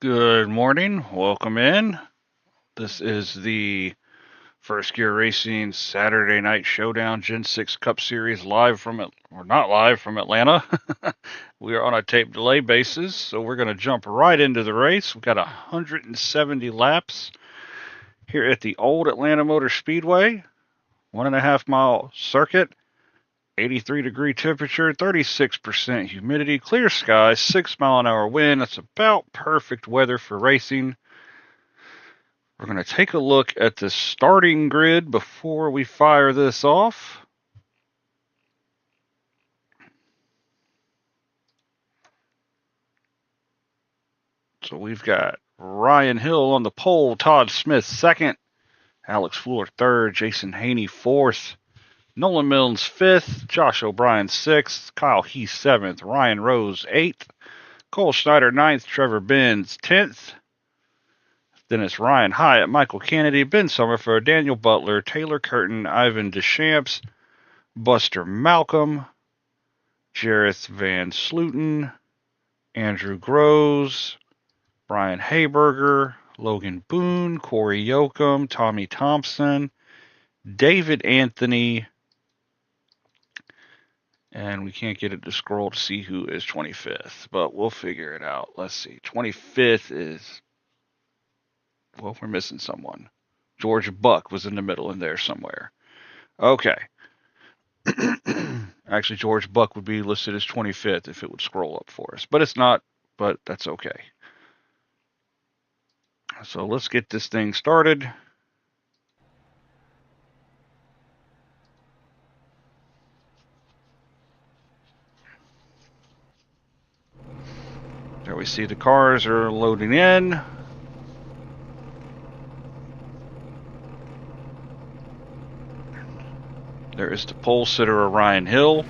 Good morning. Welcome in. This is the First Gear Racing Saturday Night Showdown Gen 6 Cup Series live from it, or not live from Atlanta. We are on a tape delay basis, so we're going to jump right into the race. We've got 170 laps here at the old Atlanta Motor Speedway, 1.5 mile circuit, 83-degree temperature, 36% humidity, clear skies, 6-mile-an-hour wind. That's about perfect weather for racing. We're going to take a look at the starting grid before we fire this off. So we've got Ryan Hill on the pole, Todd Smith second, Alex Fuller third, Jason Haney fourth, Nolan Milnes fifth, Josh O'Brien sixth, Kyle Heath seventh, Ryan Rose eighth, Cole Schneider ninth, Trevor Benz 10th. Then it's Ryan Hyatt, Michael Kennedy, Ben Summerford, Daniel Butler, Taylor Curtin, Ivan Deschamps, Buster Malcolm, Jareth Van Sluten, Andrew Groves, Brian Hayberger, Logan Boone, Corey Yoakum, Tommy Thompson, David Anthony, and we can't get it to scroll to see who is 25th, but we'll figure it out. Let's see. 25th is, well, we're missing someone. George Buck was in the middle in there somewhere. Okay. Actually, George Buck would be listed as 25th if it would scroll up for us, but it's not, but that's okay. So let's get this thing started. There we see the cars are loading in. There is the pole sitter, Ryan Hill.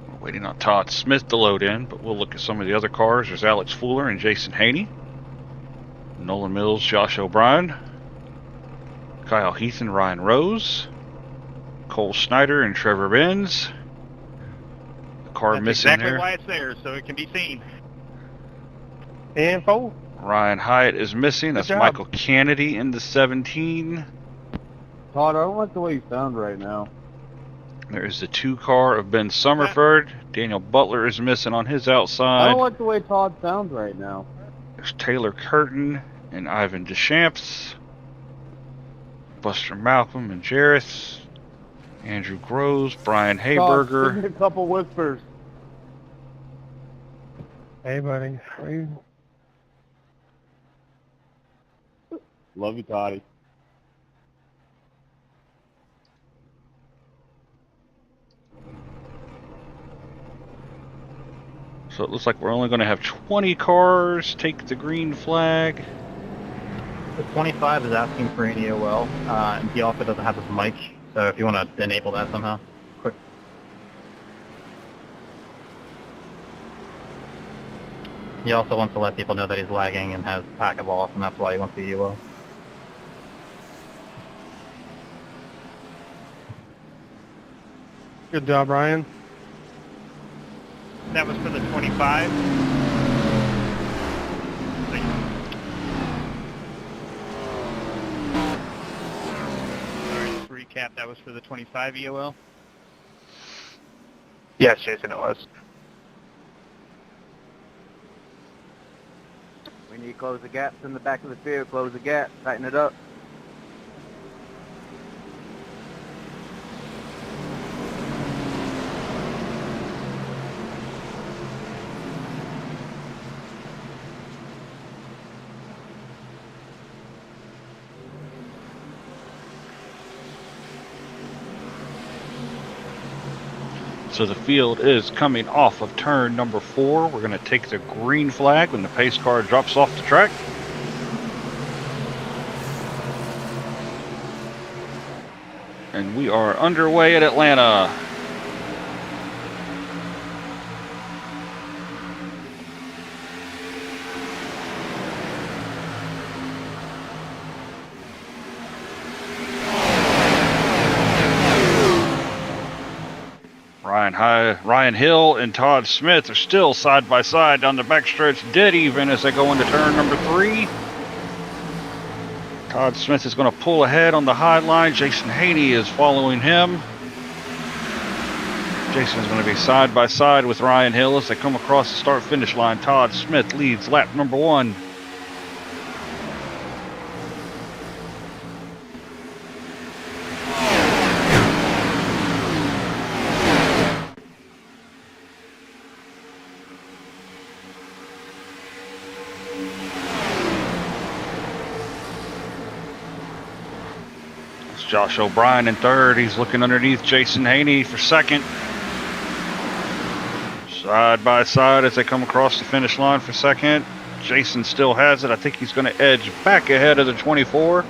We're waiting on Todd Smith to load in, but we'll look at some of the other cars. There's Alex Fuller and Jason Haney, Nolan Milnes, Josh O'Brien, Kyle Heath and Ryan Rose, Cole Schneider and Trevor Benz. The car That's missing exactly there. why it's there, so it can be seen. Info. Ryan Hyatt is missing. That's Michael Kennedy in the 17. Todd, I don't like the way you sound right now. There is the 2 car of Ben Summerford. Daniel Butler is missing on his outside. I don't like the way Todd sounds right now. There's Taylor Curtin and Ivan Deschamps, Buster Malcolm and Jareth, Andrew Groves, Brian Hayberger. Todd, give me a couple whispers. Hey, buddy. How are you? Love you, Toddy. So it looks like we're only going to have 20 cars take the green flag. The 25 is asking for an EOL, and he also doesn't have his mic, so if you want to enable that somehow, quick. He also wants to let people know that he's lagging and has packet loss, and that's why he wants the EOL. Good job, Ryan. That was for the 25. Sorry, just to recap, that was for the 25 EOL? Yes, Jason, it was. We need to close the gaps in the back of the field. Close the gap. Tighten it up. So the field is coming off of turn number 4. We're going to take the green flag when the pace car drops off the track. And we are underway at Atlanta. Ryan Ryan Hill and Todd Smith are still side by side down the backstretch, dead even as they go into turn number 3. Todd Smith is going to pull ahead on the high line. Jason Haney is following him. Jason is going to be side by side with Ryan Hill as they come across the start-finish line. Todd Smith leads lap number 1. Josh O'Brien in third. He's looking underneath Jason Haney for second. Side by side as they come across the finish line for second. Jason still has it. I think he's going to edge back ahead of the 24.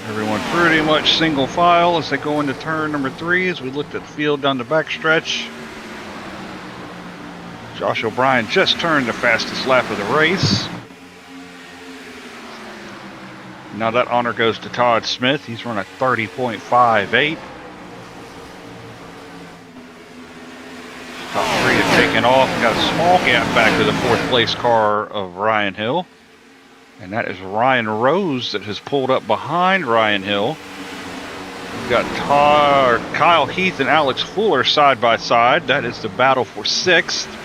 Everyone pretty much single file as they go into turn number 3 as we looked at the field down the backstretch. Josh O'Brien just turned the fastest lap of the race. Now that honor goes to Todd Smith. He's run a 30.58. Top 3 have taken off. Got a small gap back to the 4th place car of Ryan Hill. And that is Ryan Rose that has pulled up behind Ryan Hill. We've got Kyle Heath and Alex Fuller side by side. That is the battle for 6th.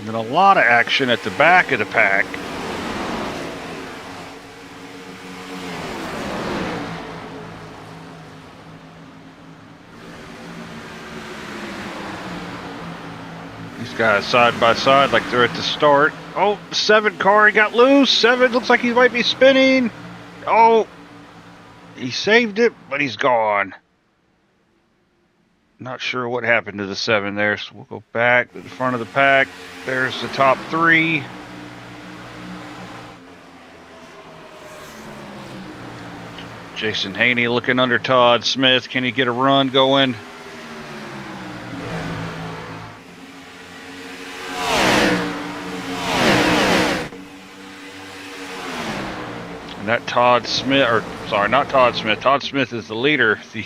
And a lot of action at the back of the pack. These guys side by side like they're at the start. Oh, 7 car, he got loose. 7 looks like he might be spinning. Oh, he saved it, but he's gone. Not sure what happened to the 7 there, so we'll go back to the front of the pack. There's the top 3. Jason Haney looking under Todd Smith. Can he get a run going? And that Todd Smith, or sorry, not Todd Smith. Todd Smith is the leader. The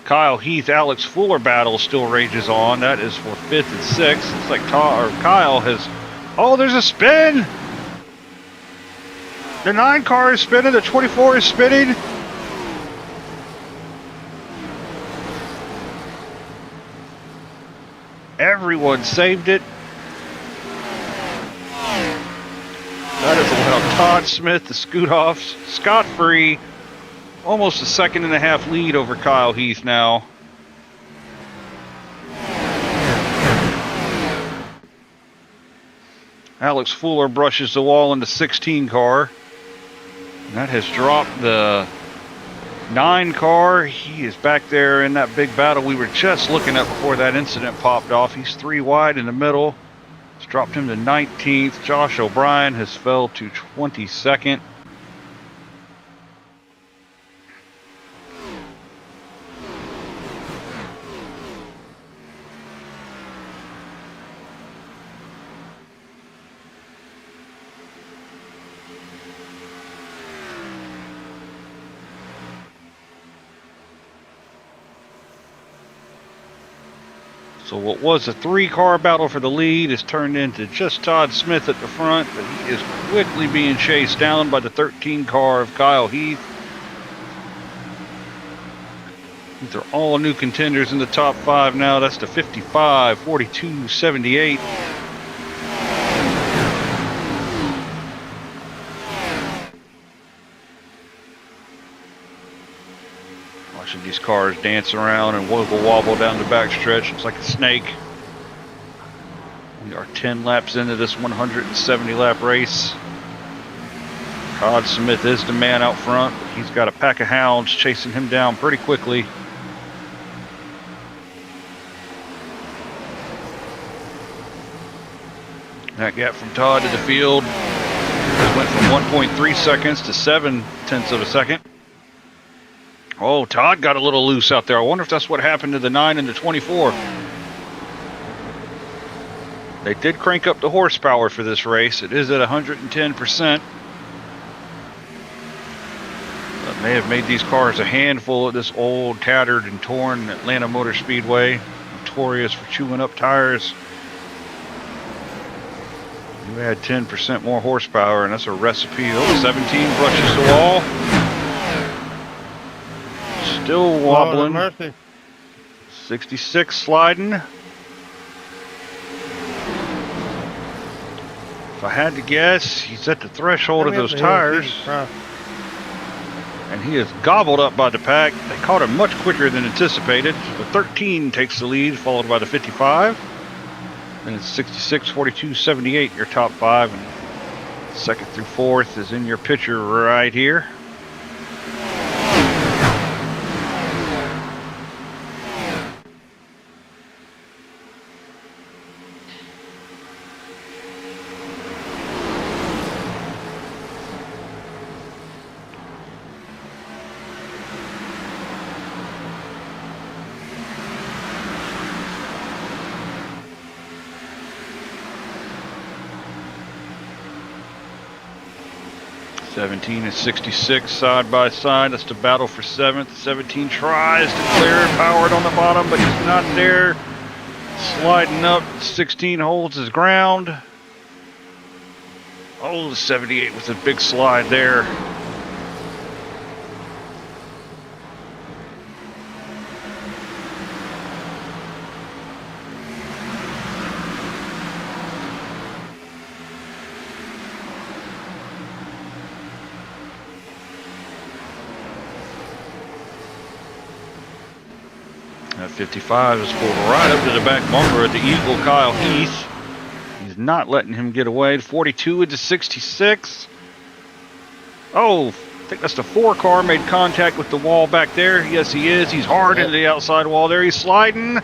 Kyle Heath, Alex Fuller battle still rages on. That is for 5th and 6th. It's like Kyle has... Oh, there's a spin! The 9 car is spinning. The 24 is spinning. Everyone saved it. That has allowed Todd Smith to scoot off scot-free. Almost a 1.5-second lead over Kyle Heath now. Alex Fuller brushes the wall in the 16 car. And that has dropped the 9 car. He is back there in that big battle we were just looking at before that incident popped off. He's 3 wide in the middle. It's dropped him to 19th. Josh O'Brien has fell to 22nd. So what was a 3-car battle for the lead has turned into just Todd Smith at the front, but he is quickly being chased down by the 13 car of Kyle Heath. These are all new contenders in the top 5 now. That's the 55, 42, 78. Watching these cars dance around and wiggle wobble down the backstretch. Looks like a snake. We are 10 laps into this 170 lap race. Todd Smith is the man out front, but he's got a pack of hounds chasing him down pretty quickly. That gap from Todd to the field went from 1.3 seconds to 0.7 of a second. Oh, Todd got a little loose out there. I wonder if that's what happened to the 9 and the 24. They did crank up the horsepower for this race. It is at 110%. That may have made these cars a handful at this old, tattered, and torn Atlanta Motor Speedway, notorious for chewing up tires. You add 10% more horsepower, and that's a recipe. Oh, 17 brushes the wall. Still wobbling. Lord have mercy. 66 sliding. If I had to guess, he's at the threshold of those tires. And he is gobbled up by the pack. They caught him much quicker than anticipated. The 13 takes the lead, followed by the 55. And it's 66, 42, 78, your top 5. And second through fourth is in your picture right here. '17 and '66 side by side. That's the battle for 7th. 17 tries to clear it, powered on the bottom, but he's not there. Sliding up. 16 holds his ground. Oh, the 78 with a big slide there. That 55 is pulled right up to the back bumper of the Eagle, Kyle Heath. He's not letting him get away. 42 into 66. Oh, I think that's the 4 car made contact with the wall back there. Yes, he is. He's hard into the outside wall there. He's sliding.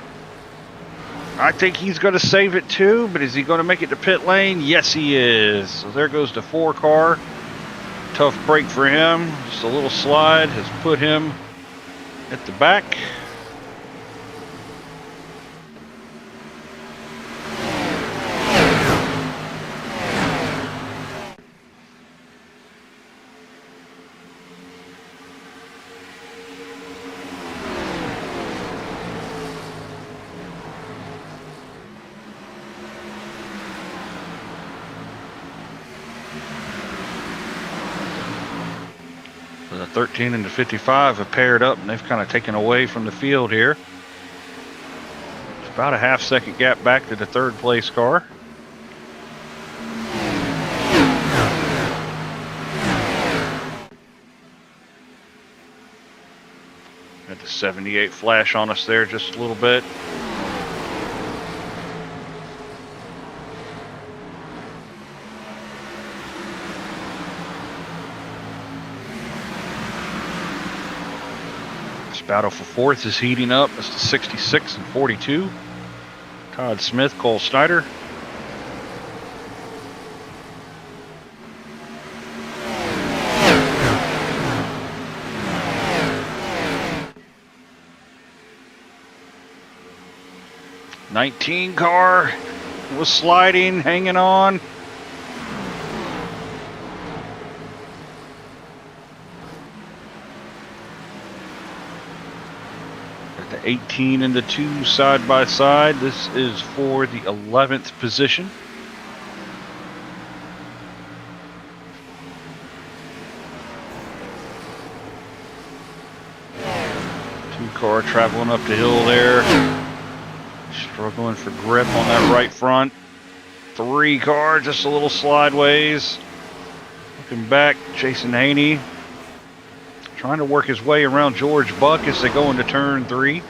I think he's going to save it too, but is he going to make it to pit lane? Yes, he is. So there goes the 4 car. Tough break for him. Just a little slide has put him at the back. The 13 and the 55 have paired up, and they've kind of taken away from the field here. It's about a half-second gap back to the 3rd place car. Got the 78 flash on us there just a little bit. Battle for 4th is heating up. That's the 66 and 42. Todd Smith, Cole Snyder. '19 car was sliding, hanging on. The 18 and the 2 side by side. This is for the 11th position. Two car traveling up the hill there. Struggling for grip on that right front. 3 car just a little slideways. Looking back, Jason Haney trying to work his way around George Buck as they go into turn 3.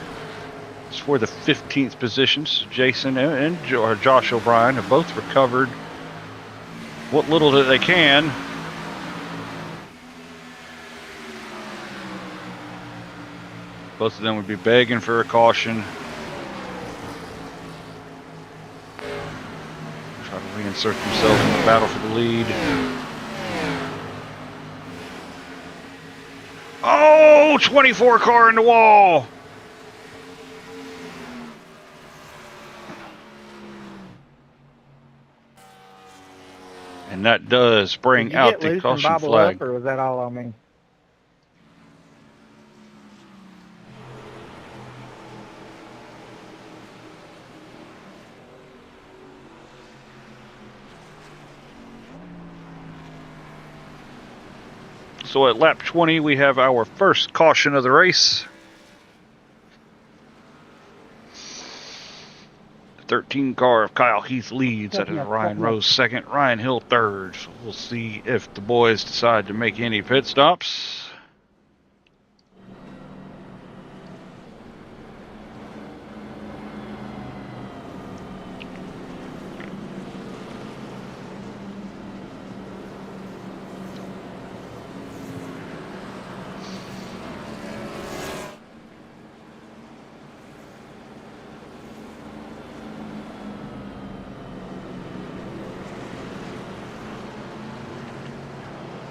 It's for the 15th positions. Jason and Josh O'Brien have both recovered what little that they can. Both of them would be begging for a caution. Try to reinsert themselves in the battle for the lead. Oh, 24 car in the wall. And that does bring Did you out get the loose and caution bobble flag. up, or was that all on me? So at lap 20, we have our first caution of the race. The 13 car of Kyle Heath leads. That is Ryan Rose second, Ryan Hill third. So we'll see if the boys decide to make any pit stops.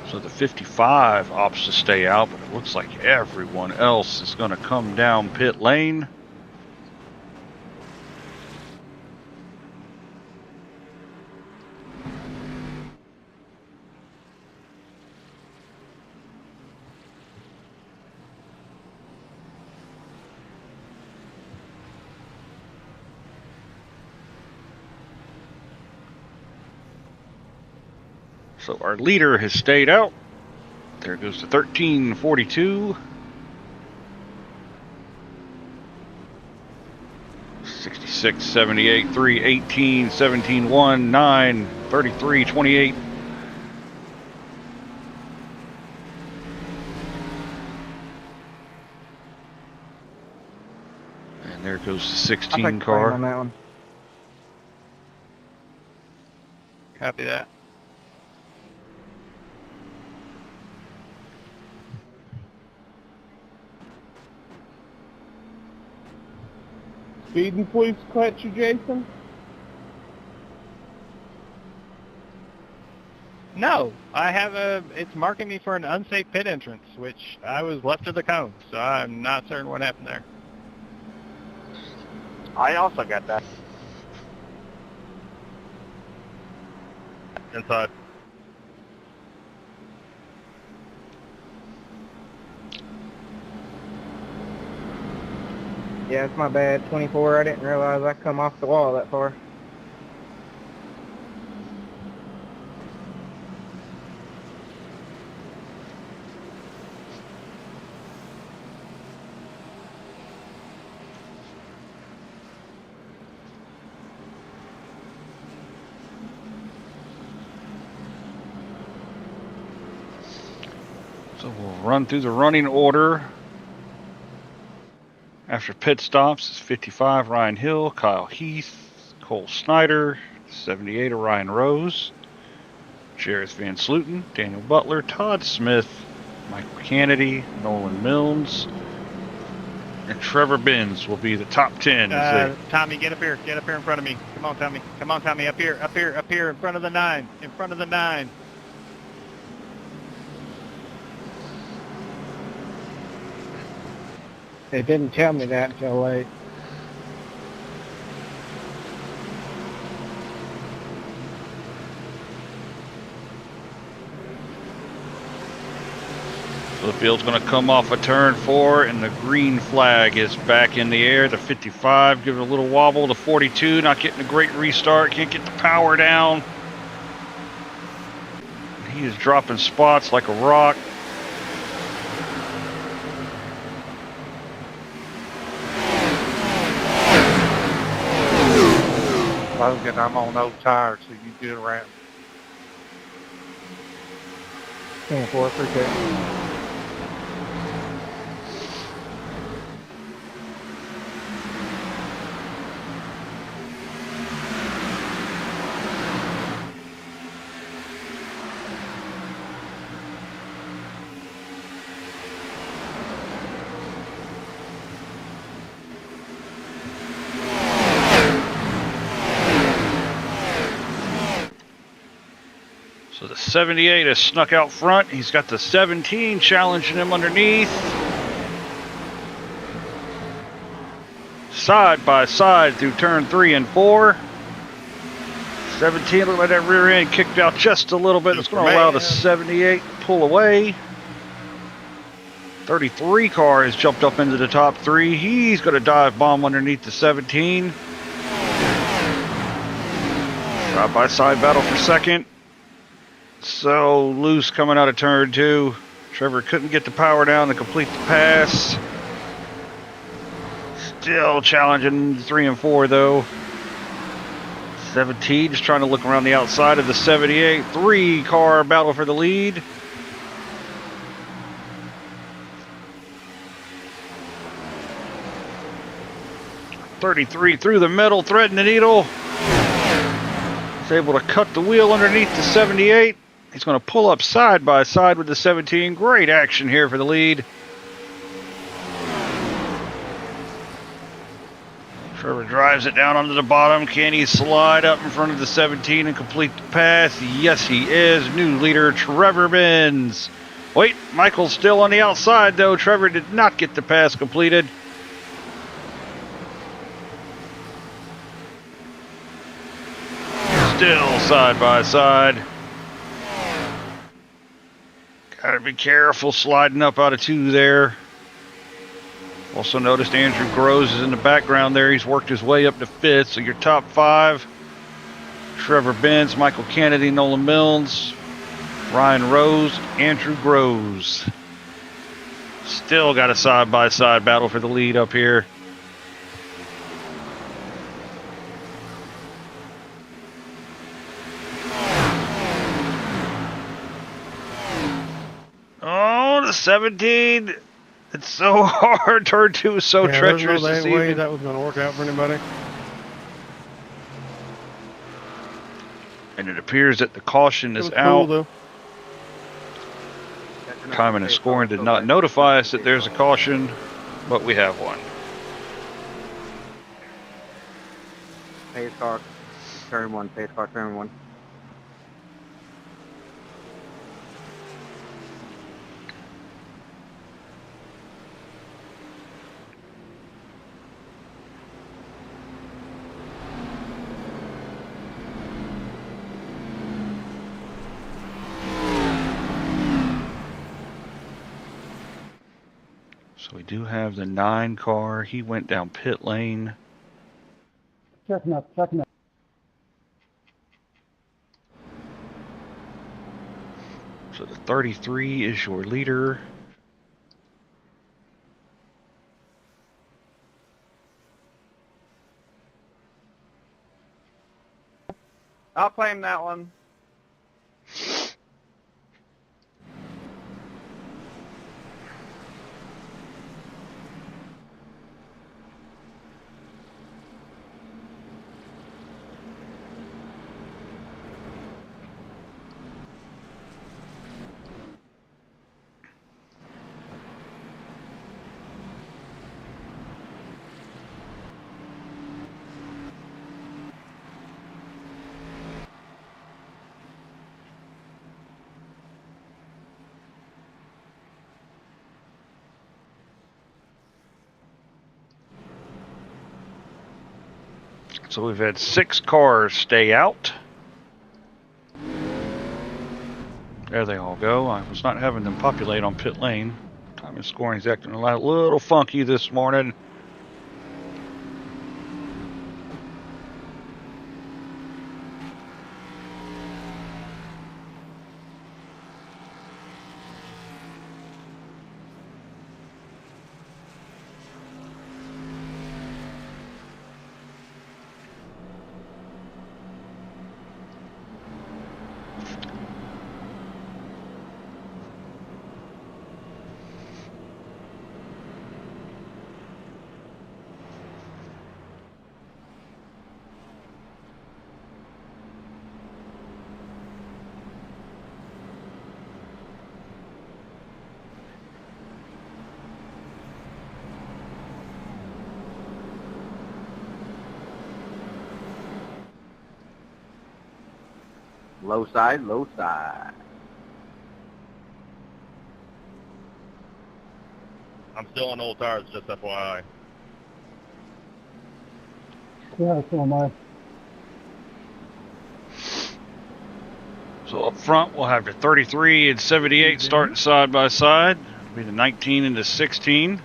So the 55 opts to stay out, but it looks like everyone else is going to come down pit lane. So our leader has stayed out. There goes the 1342. 66, 78, 3, 18, 17, 1, 9, 33, 28. And there goes the 16 car. On that one. Copy that. Speeding police catch you, Jason? No, I have it's marking me for an unsafe pit entrance, which I was left of the cone, so I'm not certain what happened there. I also got that. Inside. Yeah, it's my bad. 24. I didn't realize I come off the wall that far. So we'll run through the running order. After pit stops, it's 55 Ryan Hill, Kyle Heath, Cole Snyder, 78 Ryan Rose, Jareth Van Sluten, Daniel Butler, Todd Smith, Michael Kennedy, Nolan Milnes, and Trevor Benz will be the top 10. Tommy, get up here in front of me. Come on, Tommy, up here, in front of the 9, They didn't tell me that until late. So the field's going to come off a turn 4, and the green flag is back in the air. The 55 giving a little wobble. The 42 not getting a great restart. Can't get the power down. He is dropping spots like a rock. Logan, I'm on old tires, so you get around. 24, appreciate it. 78 has snuck out front. He's got the 17 challenging him underneath. Side by side through turn 3 and 4. 17 looked like that rear end kicked out just a little bit. It's going to allow the 78 to pull away. 33 car has jumped up into the top 3. He's going to dive bomb underneath the 17. Side by side battle for second. So loose coming out of turn 2. Trevor couldn't get the power down to complete the pass. Still challenging 3 and 4 though. 17 just trying to look around the outside of the 78. 3 car battle for the lead. .33 through the middle, threading the needle. He's able to cut the wheel underneath the 78. He's going to pull up side by side with the 17. Great action here for the lead. Trevor drives it down onto the bottom. Can he slide up in front of the 17 and complete the pass? Yes, he is. New leader, Trevor Benz. Wait, Michael's still on the outside, though. Trevor did not get the pass completed. Still side by side. Gotta be careful sliding up out of 2 there. Also noticed Andrew Groves is in the background there. He's worked his way up to 5th. So your top 5, Trevor Benz, Michael Kennedy, Nolan Mills, Ryan Rose, Andrew Groves. Still got a side-by-side battle for the lead up here. Oh, the 17. It's so hard. Turn 2 is so treacherous There's this no way evening. that was going to work out for anybody. And it appears that the caution It is was out. cool, though. Timing and scoring did not notify us that there's a caution, but we have one. Pace car, turn 1, pace car, turn 1. So we do have the 9 car. He went down pit lane. Checking up, checking up. So the 33 is your leader. I'll claim that one. So we've had 6 cars stay out. There they all go. I was not having them populate on pit lane. Time and scoring is acting a little funky this morning. Low side, low side. I'm still on old tires, just FYI. Yeah, so am I. So up front, we'll have the 33 and 78 starting side by side. It'll be the 19 and the 16.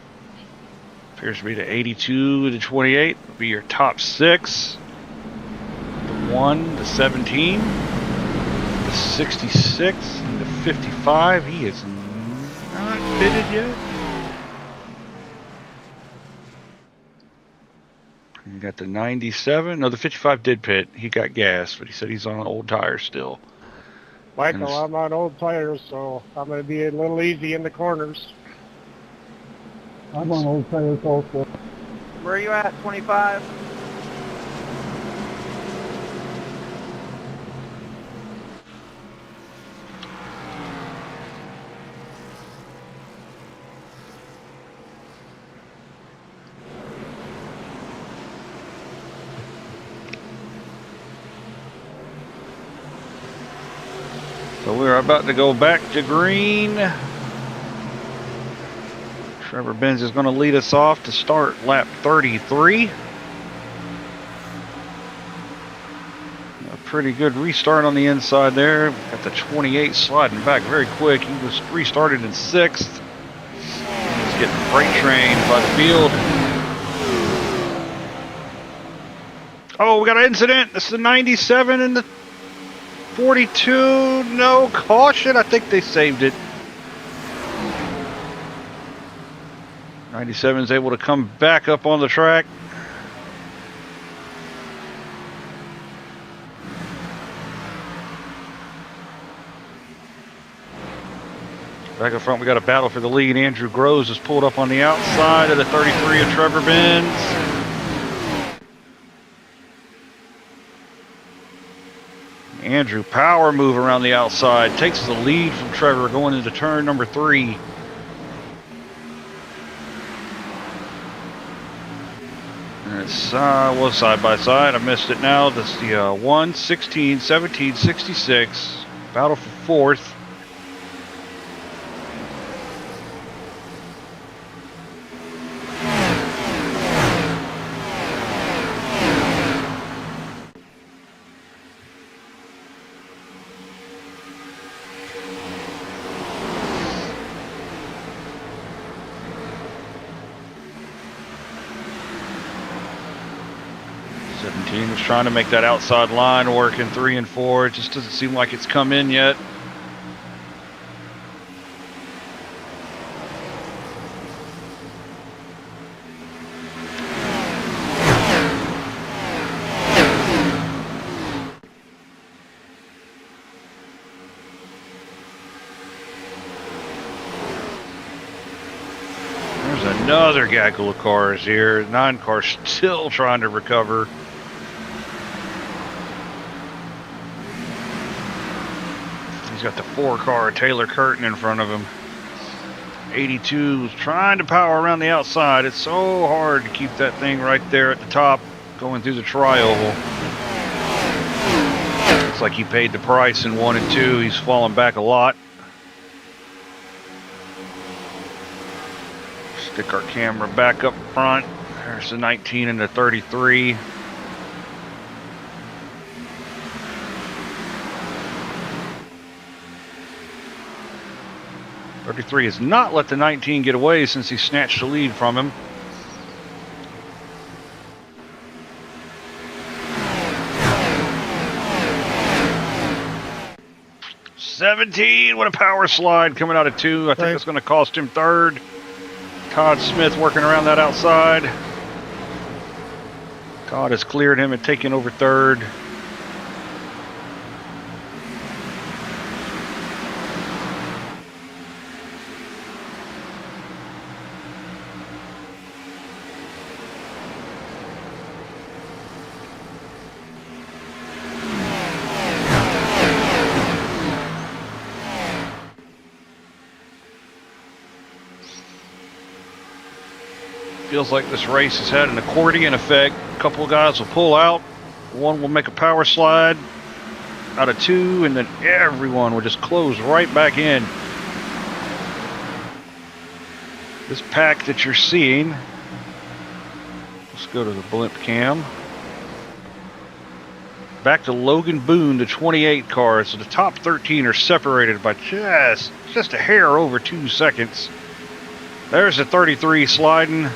Appears to be the 82 and the 28. It'll be your top six. The 1, the 17, the 66, and the 55. He is not fitted yet. You got the 97. No, the 55 did pit. He got gas, but he said he's on old tires still. Michael, I'm on old tires, so I'm going to be a little easy in the corners. I'm on old tires also. Where are you at, 25? So we're about to go back to green. Trevor Benz is going to lead us off to start lap 33. A pretty good restart on the inside there. Got the 28 sliding back very quick. He was restarted in 6th. He's getting freight trained by the field. Oh, we got an incident. This is the 97 and the 42. No caution. I think they saved it. 97 is able to come back up on the track. Back up front, we got a battle for the lead. Andrew Groves is pulled up on the outside of the 33 of Trevor Benz. Andrew power move around the outside. Takes the lead from Trevor going into turn number 3. And it's was side by side. I missed it now. That's the 1, 16, 17, 66. Battle for 4th. Was trying to make that outside line work in 3 and 4. It just doesn't seem like it's come in yet. There's another gaggle of cars here. 9 cars still trying to recover. He's got the 4-car Taylor Curtin in front of him. 82 is trying to power around the outside. It's so hard to keep that thing right there at the top going through the tri-oval. Looks like he paid the price in 1 and 2. He's fallen back a lot. Stick our camera back up front. There's the 19 and the 33. '33 has not let the 19 get away since he snatched the lead from him. '17, what a power slide coming out of 2. I think that's going to cost him 3rd. Todd Smith working around that outside. Todd has cleared him and taken over 3rd. Feels like this race has had an accordion effect. A couple of guys will pull out. One will make a power slide. out of 2, and then everyone would just close right back in. This pack that you're seeing, let's go to the blimp cam. Back to Logan Boone, the 28 car. So the top 13 are separated by just a hair over 2 seconds. There's the 33 sliding,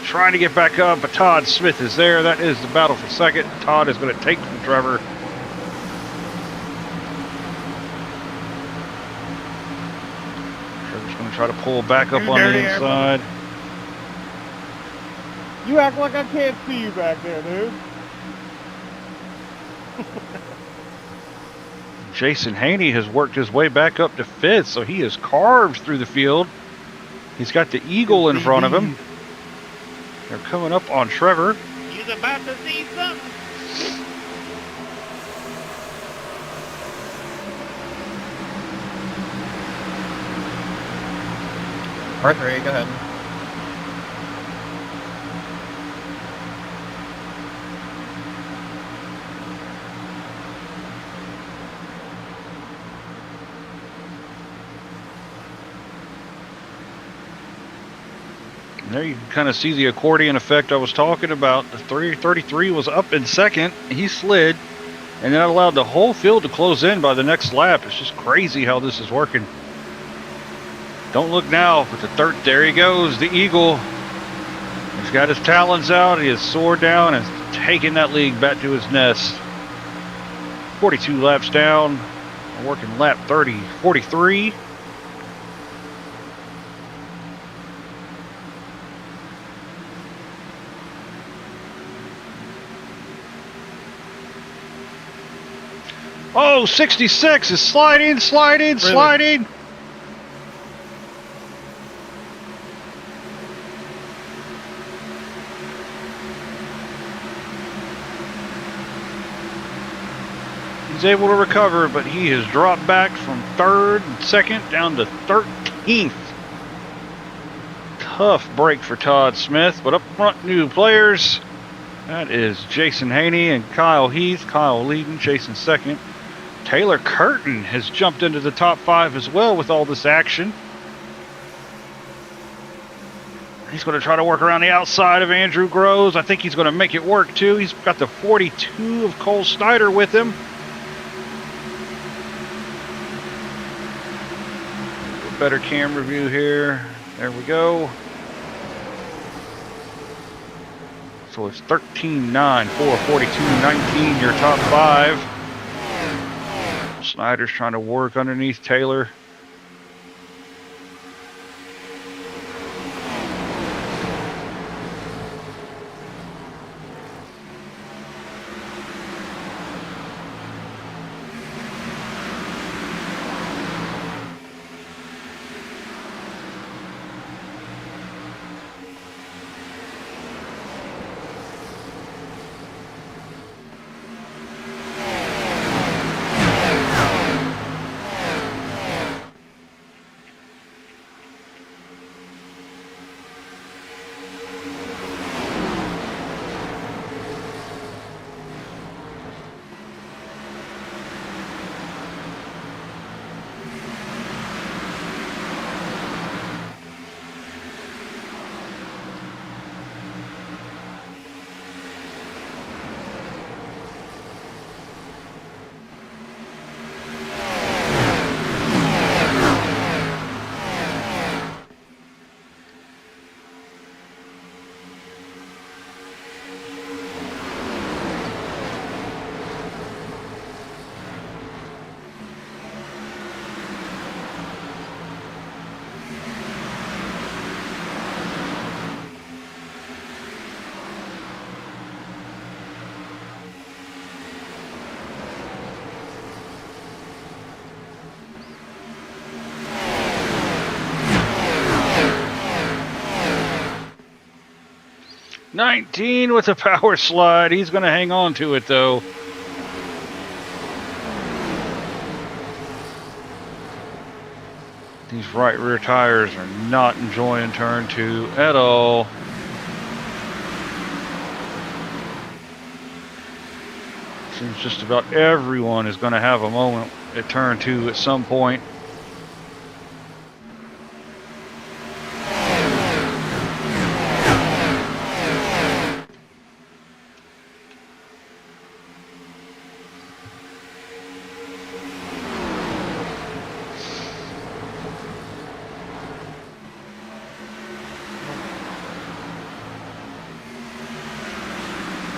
trying to get back up, but Todd Smith is there. That is the battle for second. Todd is going to take from Trevor. Trevor's going to try to pull back up on the inside. You act like I can't see you back there, dude. Jason Haney has worked his way back up to 5th, so he has carved through the field. He's got the Eagle in front of him. They're coming up on Trevor. He's about to see something. R3, go ahead. There you can kind of see the accordion effect I was talking about. The 333 was up in second. He slid, and that allowed the whole field to close in by the next lap. It's just crazy how this is working. Don't look now, but there he goes, the Eagle. He's got his talons out, he has soared down and taken that league back to his nest. 42 laps down, working lap 43. Oh, 66 is sliding. Sliding. He's able to recover, but he has dropped back from 3rd and 2nd down to 13th. Tough break for Todd Smith, but up front, new players. That is Jason Haney and Kyle Heath. Kyle leading, Jason second. Taylor Curtin has jumped into the top 5 as well with all this action. He's going to try to work around the outside of Andrew Groves. I think he's going to make it work too. He's got the 42 of Cole Snyder with him. A better camera view here. There we go. So it's 13-9, 4:42.19, your top 5. Snyder's trying to work underneath Taylor. $19 with a power slide. He's going to hang on to it, though. These right rear tires are not enjoying turn 2 at all. Seems just about everyone is going to have a moment at turn 2 at some point.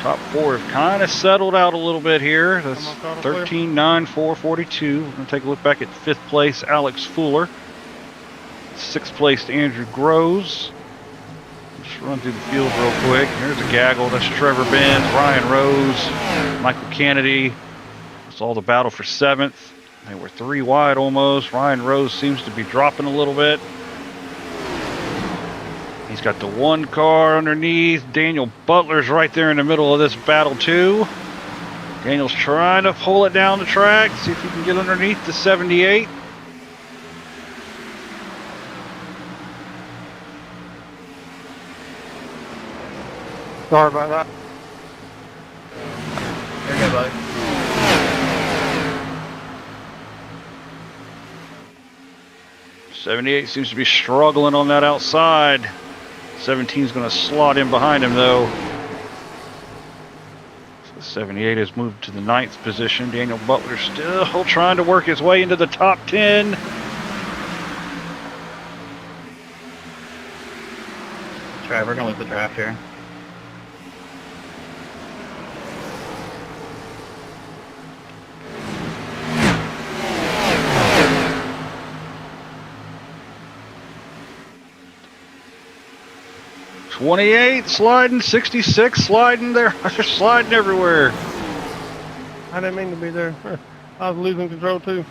Top 4 have kind of settled out a little bit here. That's 13, 9, 4, 42. We're going to take a look back at 5th place, Alex Fuller. 6th place, Andrew Groves. Just run through the field real quick. Here's a gaggle. That's Trevor Benz, Ryan Rose, Michael Kennedy. It's all the battle for 7th. They were 3 wide almost. Ryan Rose seems to be dropping a little bit. He's got the 1 car underneath. Daniel Butler's right there in the middle of this battle too. Daniel's trying to pull it down the track, see if he can get underneath the 78. Sorry about that. There you go, buddy. '78 seems to be struggling on that outside. 17's going to slot in behind him though. So 78 has moved to the 9th position. Daniel Butler still trying to work his way into the top 10. Trevor, we're going to lose the draft here. '28 sliding, '66 sliding. They're sliding everywhere. I didn't mean to be there. I was losing control too.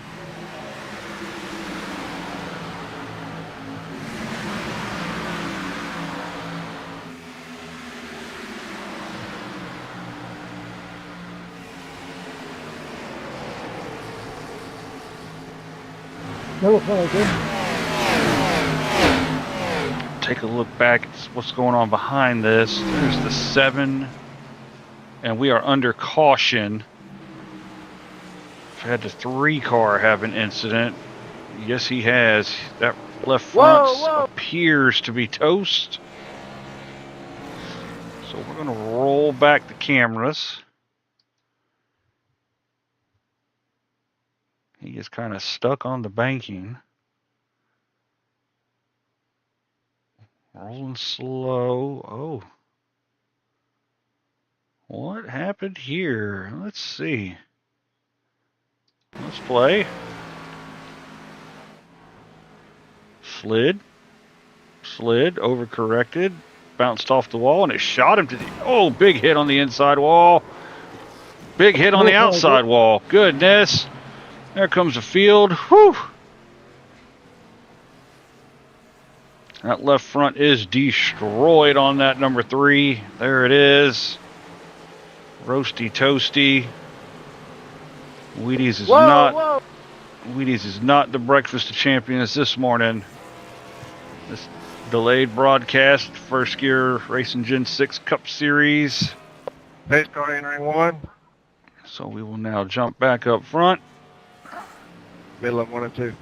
No, Take a look back at what's going on behind this. There's the 7, and we are under caution. We've had the 3 car have an incident. Yes, he has. That left front appears to be toast. So we're going to roll back the cameras. He is kind of stuck on the banking. Rolling slow. Oh. What happened here? Let's see. Let's play. Slid. Overcorrected. Bounced off the wall and it shot him to the... Oh, big hit on the inside wall. Big hit on the outside wall. Goodness. There comes the field. Whew. That left front is destroyed on that number 3. There it is. Roasty toasty. Wheaties is not the breakfast of champions this morning. This delayed broadcast, first gear Racing Gen 6 Cup Series. Pace car entering 1. So we will now jump back up front. Middle of 1 and 2.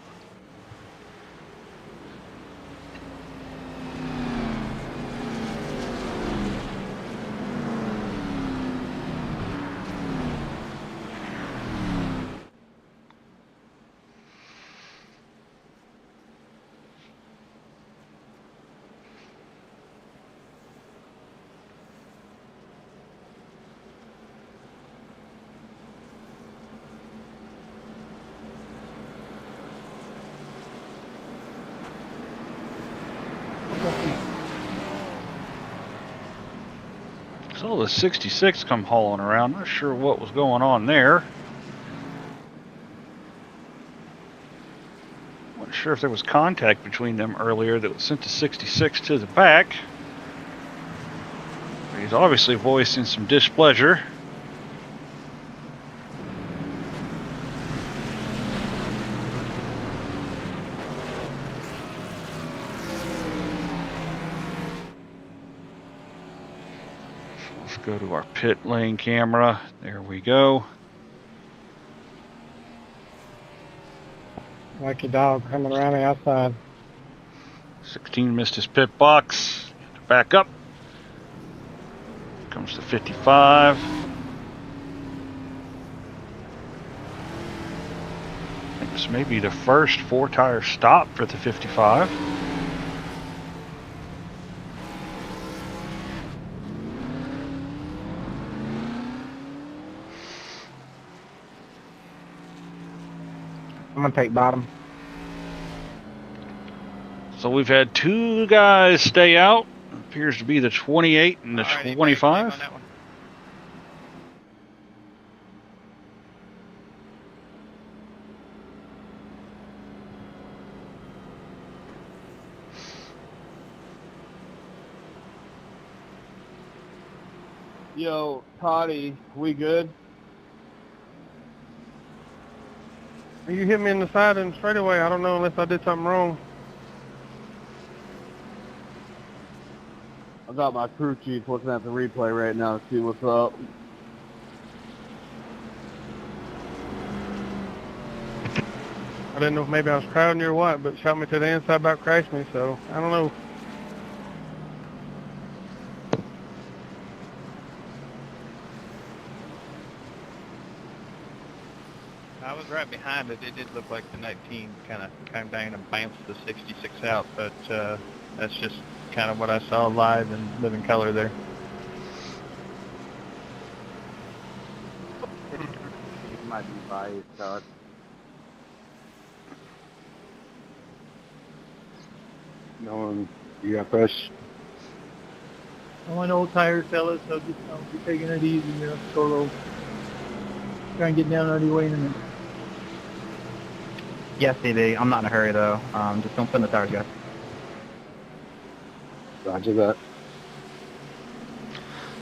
So the 66 come hauling around. Not sure what was going on there. Wasn't sure if there was contact between them earlier that sent the 66 to the back. He's obviously voicing some displeasure. Go to our pit lane camera. There we go. Lucky dog coming around the outside. 16 missed his pit box. Back up. Comes to 55. I think this may be the first 4-tire stop for the 55. I'm going to take bottom. So we've had 2 guys stay out. Appears to be the 28 and the Alrighty, 25. on that one. Yo, Toddy, we good? You hit me in the side and straight away. I don't know unless I did something wrong. I got my crew chief looking at the replay right now to see what's up. I didn't know if maybe I was crowding you or what, but shot me to the inside, about crashed me, so I don't know. I was right behind it. It did look like the 19 kind of came down and bounced the 66 out, but that's just kind of what I saw live and living color there. You might be biased, Todd. Knowing you got push. I want old tires, fellas, so just be taking it easy, solo. Try and get down out of your way in a minute. Yes, CD. I'm not in a hurry, though. Just don't spin the tires, guys. Roger that.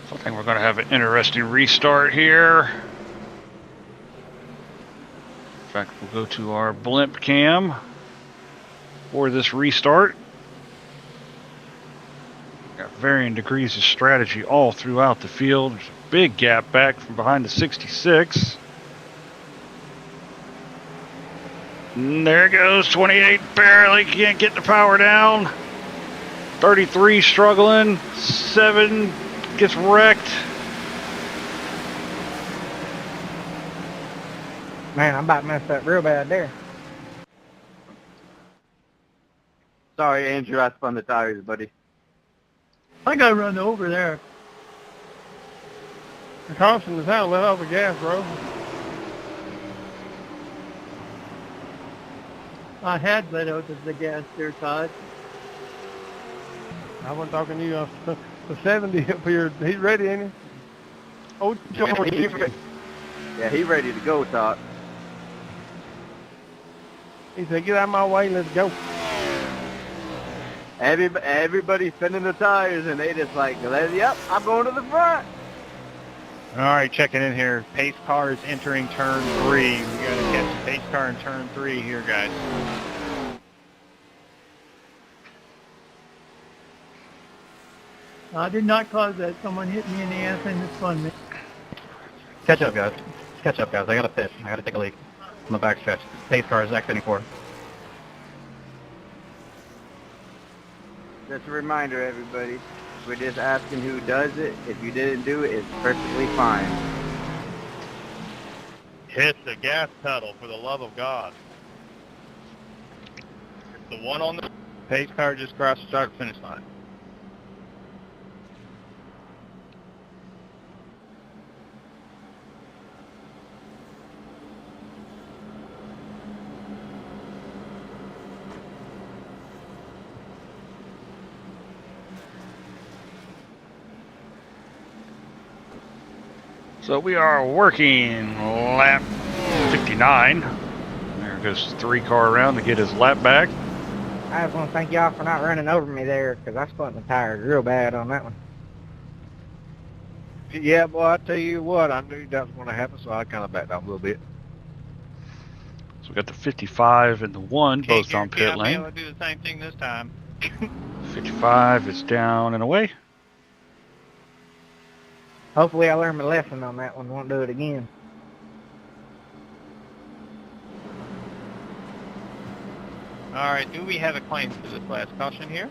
So I think we're going to have an interesting restart here. In fact, we'll go to our blimp cam for this restart. Got varying degrees of strategy all throughout the field. There's a big gap back from behind the 66. And there it goes, 28 barely can't get the power down. 33 struggling, 7 gets wrecked. Man, I'm about to mess up real bad there. Sorry, Andrew, I spun the tires, buddy. I got run over there. The caution is out, let off the gas, bro. I had let out the gas there, Todd. I wasn't talking to you. The 70 up here, he's ready, ain't he? Oh, Yeah, he ready to go, Todd. he said, get out of my way, let's go. Everybody's spinning the tires, and they just like, yep, I'm going to the front. All right, checking in here. Pace car is entering turn 3. We got to catch the pace car in turn 3 here, guys. I did not cause that. Someone hit me in the ass and it spun me. Catch up, guys. Catch up, guys. I got to pit. I got to take a leak. On the back stretch. Pace car is exiting forward. Just a reminder, everybody. We're just asking who does it. If you didn't do it, it's perfectly fine. Hit the gas pedal, for the love of God. It's the one on the pace car just crossed the start-finish line. So we are working lap 59. There goes 3-car around to get his lap back. I just want to thank y'all for not running over me there, because I spun the tires real bad on that one. Yeah, boy, I tell you what, I knew that was going to happen, so I kind of backed out a little bit. So we got the 55 and the 1 both on pit I'll be lane. able to do the same thing this time. 55 is down and away. Hopefully I learned my lesson on that one. Won't do it again. All right, do we have a claim for this last caution here?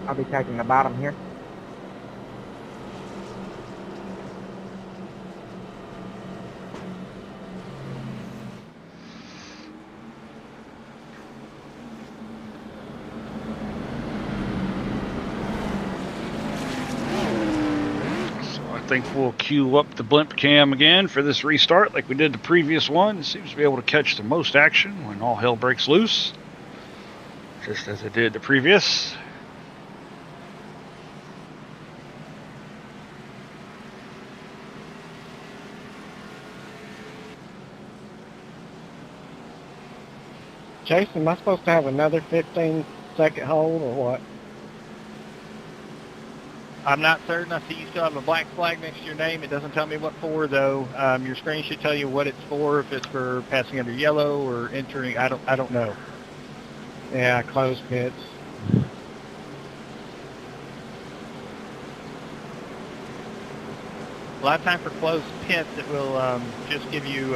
I'll be taking the bottom here. I think we'll queue up the blimp cam again for this restart like we did the previous one. It seems to be able to catch the most action when all hell breaks loose, just as it did the previous. Jason, am I supposed to have another 15-second hold or what? I'm not certain. I see you still have a black flag next to your name. It doesn't tell me what for, though. Your screen should tell you what it's for, if it's for passing under yellow or entering. I don't know. Yeah, closed pits. A lot of time for closed pits, it will just give you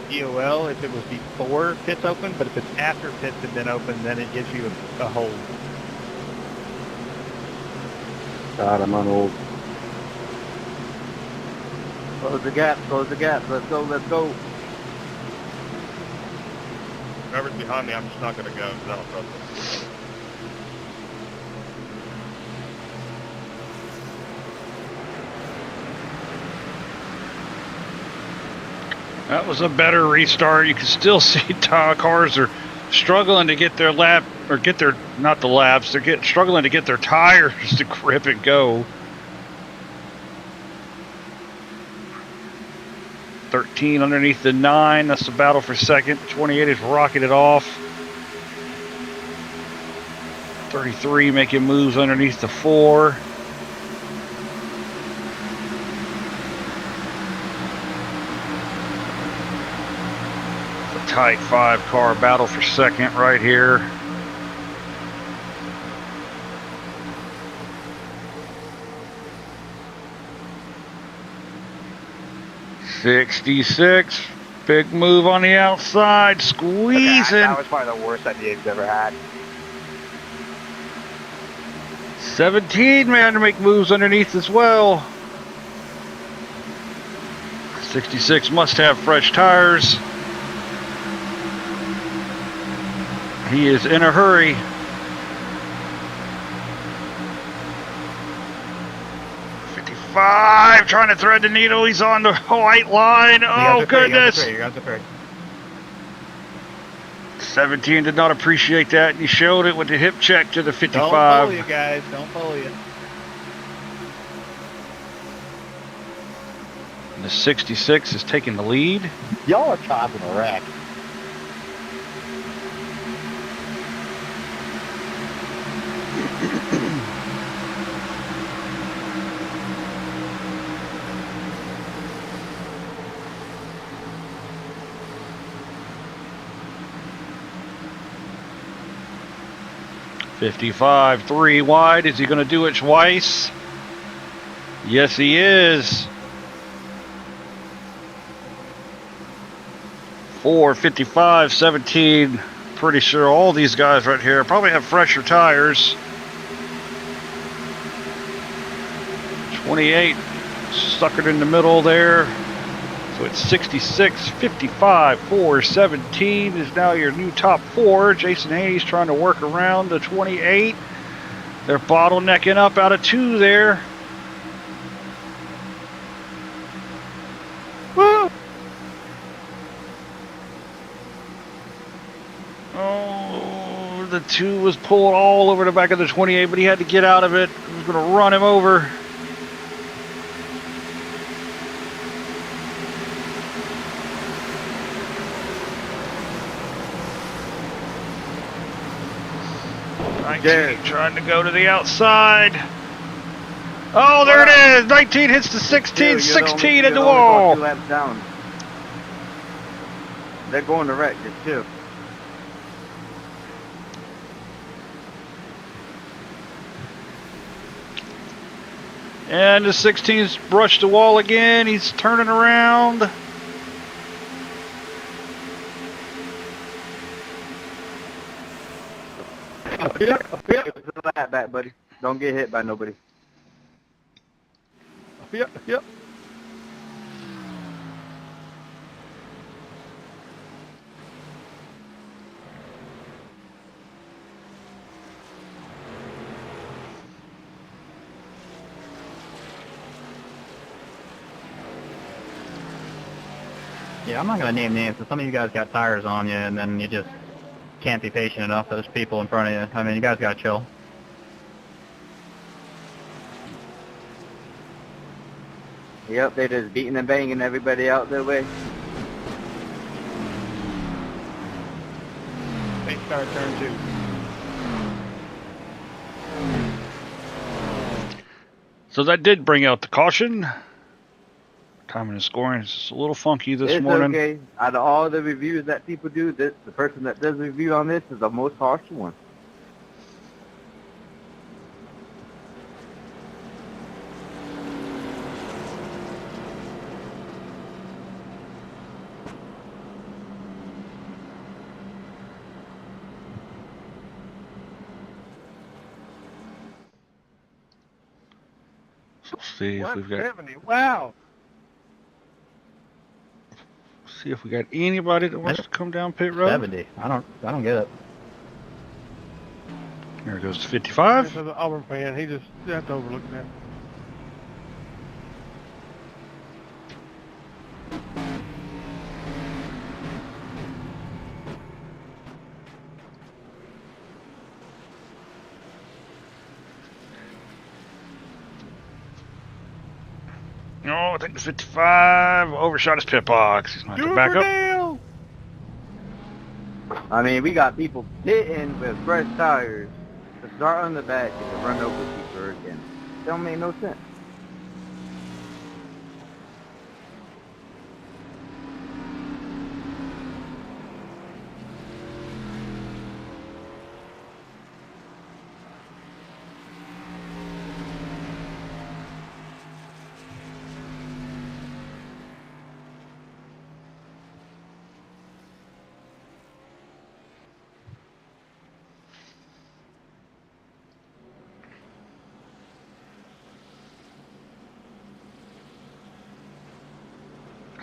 EOL if it was before pits open, but if it's after pits have been open, then it gives you a hold. God, I'm on hold. Close the gap, close the gap. Let's go, let's go. Whoever's behind me, I'm just not going to go because I don't trust them. That was a better restart. You can still see cars are struggling to get their lap, or get their, not the laps, they're struggling to get their tires to grip and go. 13 underneath the 9, that's the battle for second. 28 is rocking it off. 33 making moves underneath the 4. Tight 5-car battle for second right here. '66, big move on the outside, squeezing. Okay, that was probably the worst idea he's ever had. 17 man to make moves underneath as well. 66 must have fresh tires. He is in a hurry. '55 trying to thread the needle. He's on the white line. Oh, goodness. You guys are pretty. 17 did not appreciate that. And he showed it with the hip check to the 55. Don't fool you guys. Don't fool you. And the 66 is taking the lead. Y'all are causing a wreck. '55, 3 wide. Is he going to do it twice? Yes, he is. 4, 55, 17. Pretty sure all these guys right here probably have fresher tires. 28 suckered in the middle there. So it's 66, 55, 4, 17 is now your new top 4. Jason Hayes trying to work around the 28. They're bottlenecking up out of 2 there. Woo! Oh, the 2 was pulled all over the back of the 28, but he had to get out of it. He was going to run him over. Trying to go to the outside. Oh, there it is. 19 hits the 16, 16 at the wall. 2 laps down. They're going to wreck this too. And the 16's brushed the wall again. He's turning around. Flat back, buddy. Don't get hit by nobody. Yep. Yeah, I'm not going to name names, but some of you guys got tires on you, and then you just can't be patient enough. There's people in front of you. I mean, you guys got to chill. Yep, they just beating and banging everybody out their way. They start turn 2. So that did bring out the caution. Timing and scoring is just a little funky this morning. It's okay. Out of all the reviews that people do, the person that does the review on this is the most harsh one. So see if we've got 170. Wow. see if we got anybody that wants to come down pit road. 70. I don't get it. Here goes to 55. This is an Auburn fan. He just have to overlook that. No, I think the 55 overshot his pit box. He's going to have to back up. Down. I mean, we got people pitting with fresh tires to start on the back and to run over people again. Don't make no sense.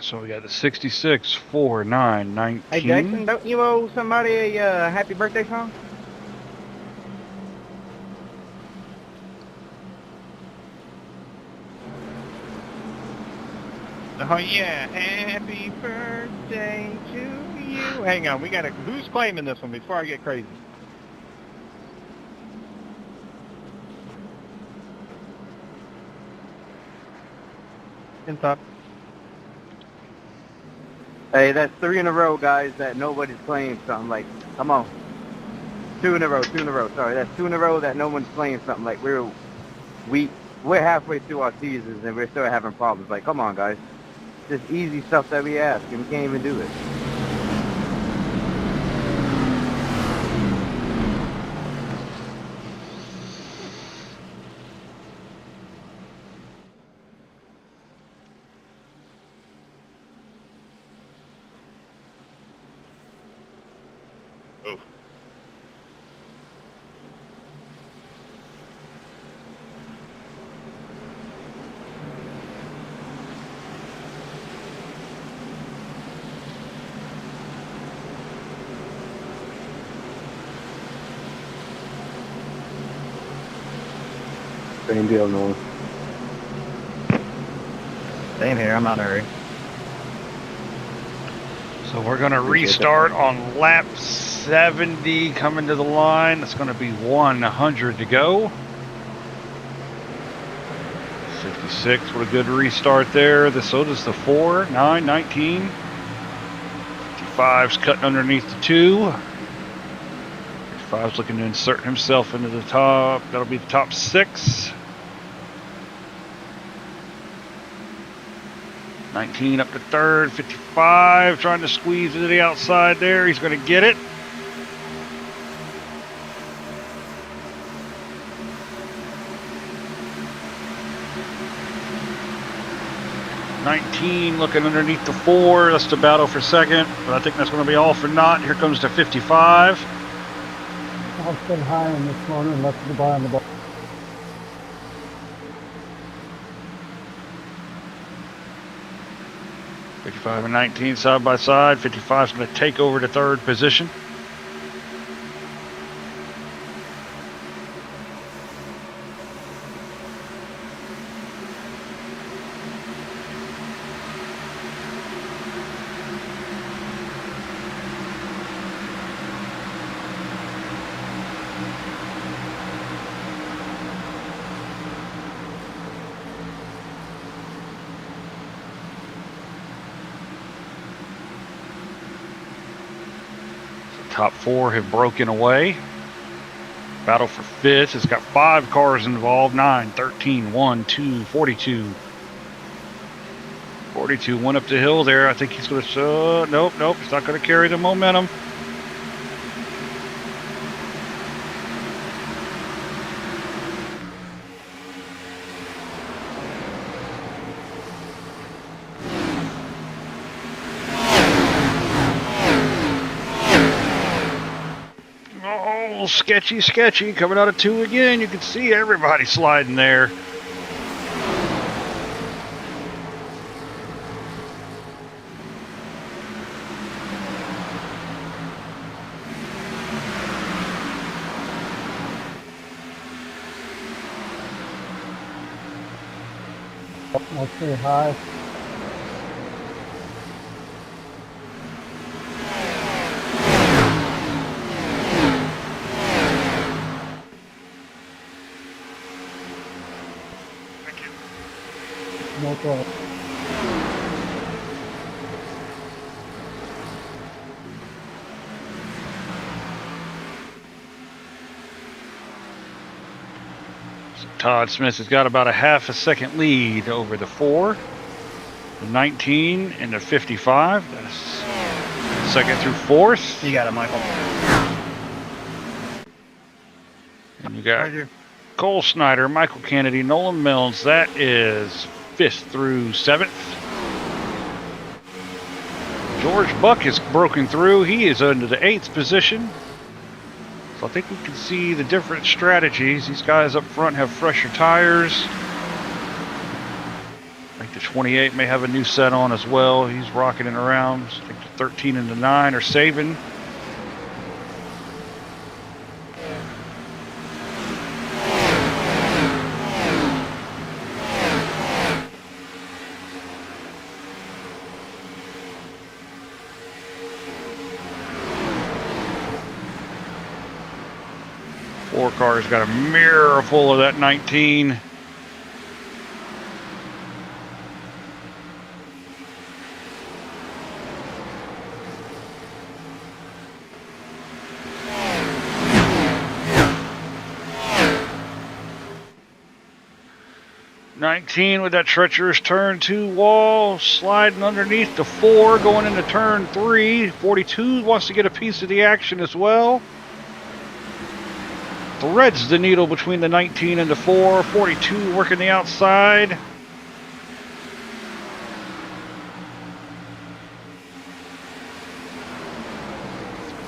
So we got the 66, 4, 9, 19. Hey Jason, don't you owe somebody a happy birthday song? Oh yeah, happy birthday to you. Hang on, who's claiming this one before I get crazy? In top. Hey, that's 3 in a row, guys, that nobody's playing something like, come on. 2 in a row, sorry. That's 2 in a row that no one's playing something like we're halfway through our seasons and we're still having problems. Like, come on, guys. Just easy stuff that we ask and we can't even do it. Same deal, Nolan. Same here. I'm not in a hurry. So we're going to restart on lap 70 coming to the line. It's going to be 100 to go. 56, what a good restart there. So does the 4, 9, 19. 55's cutting underneath the 2. 55's looking to insert himself into the top. That'll be the top 6. 19 up to 3rd. 55 trying to squeeze to the outside there. He's going to get it. 19 looking underneath the 4. That's the battle for second, but I think that's going to be all for naught. Here comes the 55. I'll stay high in this corner and left the bar on the ball. 55 and 19 side by side. 55 is going to take over to third position. Top 4 have broken away. Battle for 5th. It's got 5 cars involved. 9, 13, 1, 2, 42. 42 went up the hill there. I think he's going to... nope. He's not going to carry the momentum. Sketchy coming out of 2 again. You can see everybody sliding there. I'll stay high. No problem. So Todd Smith has got about a half a second lead over the 4, the 19, and the 55. That's second through 4th. You got it, Michael. And you got Cole Snyder, Michael Kennedy, Nolan Mills. That is 5th through 7th. George Buck is broken through. He is into the 8th position. So I think we can see the different strategies. These guys up front have fresher tires. I think the 28 may have a new set on as well. He's rocketing around. I think the 13 and the 9 are saving. Four cars got a mirror full of that 19. With that treacherous turn 2 wall, sliding underneath the 4, going into turn 3. 42 wants to get a piece of the action as well. Threads the needle between the 19 and the 4. 42 working the outside.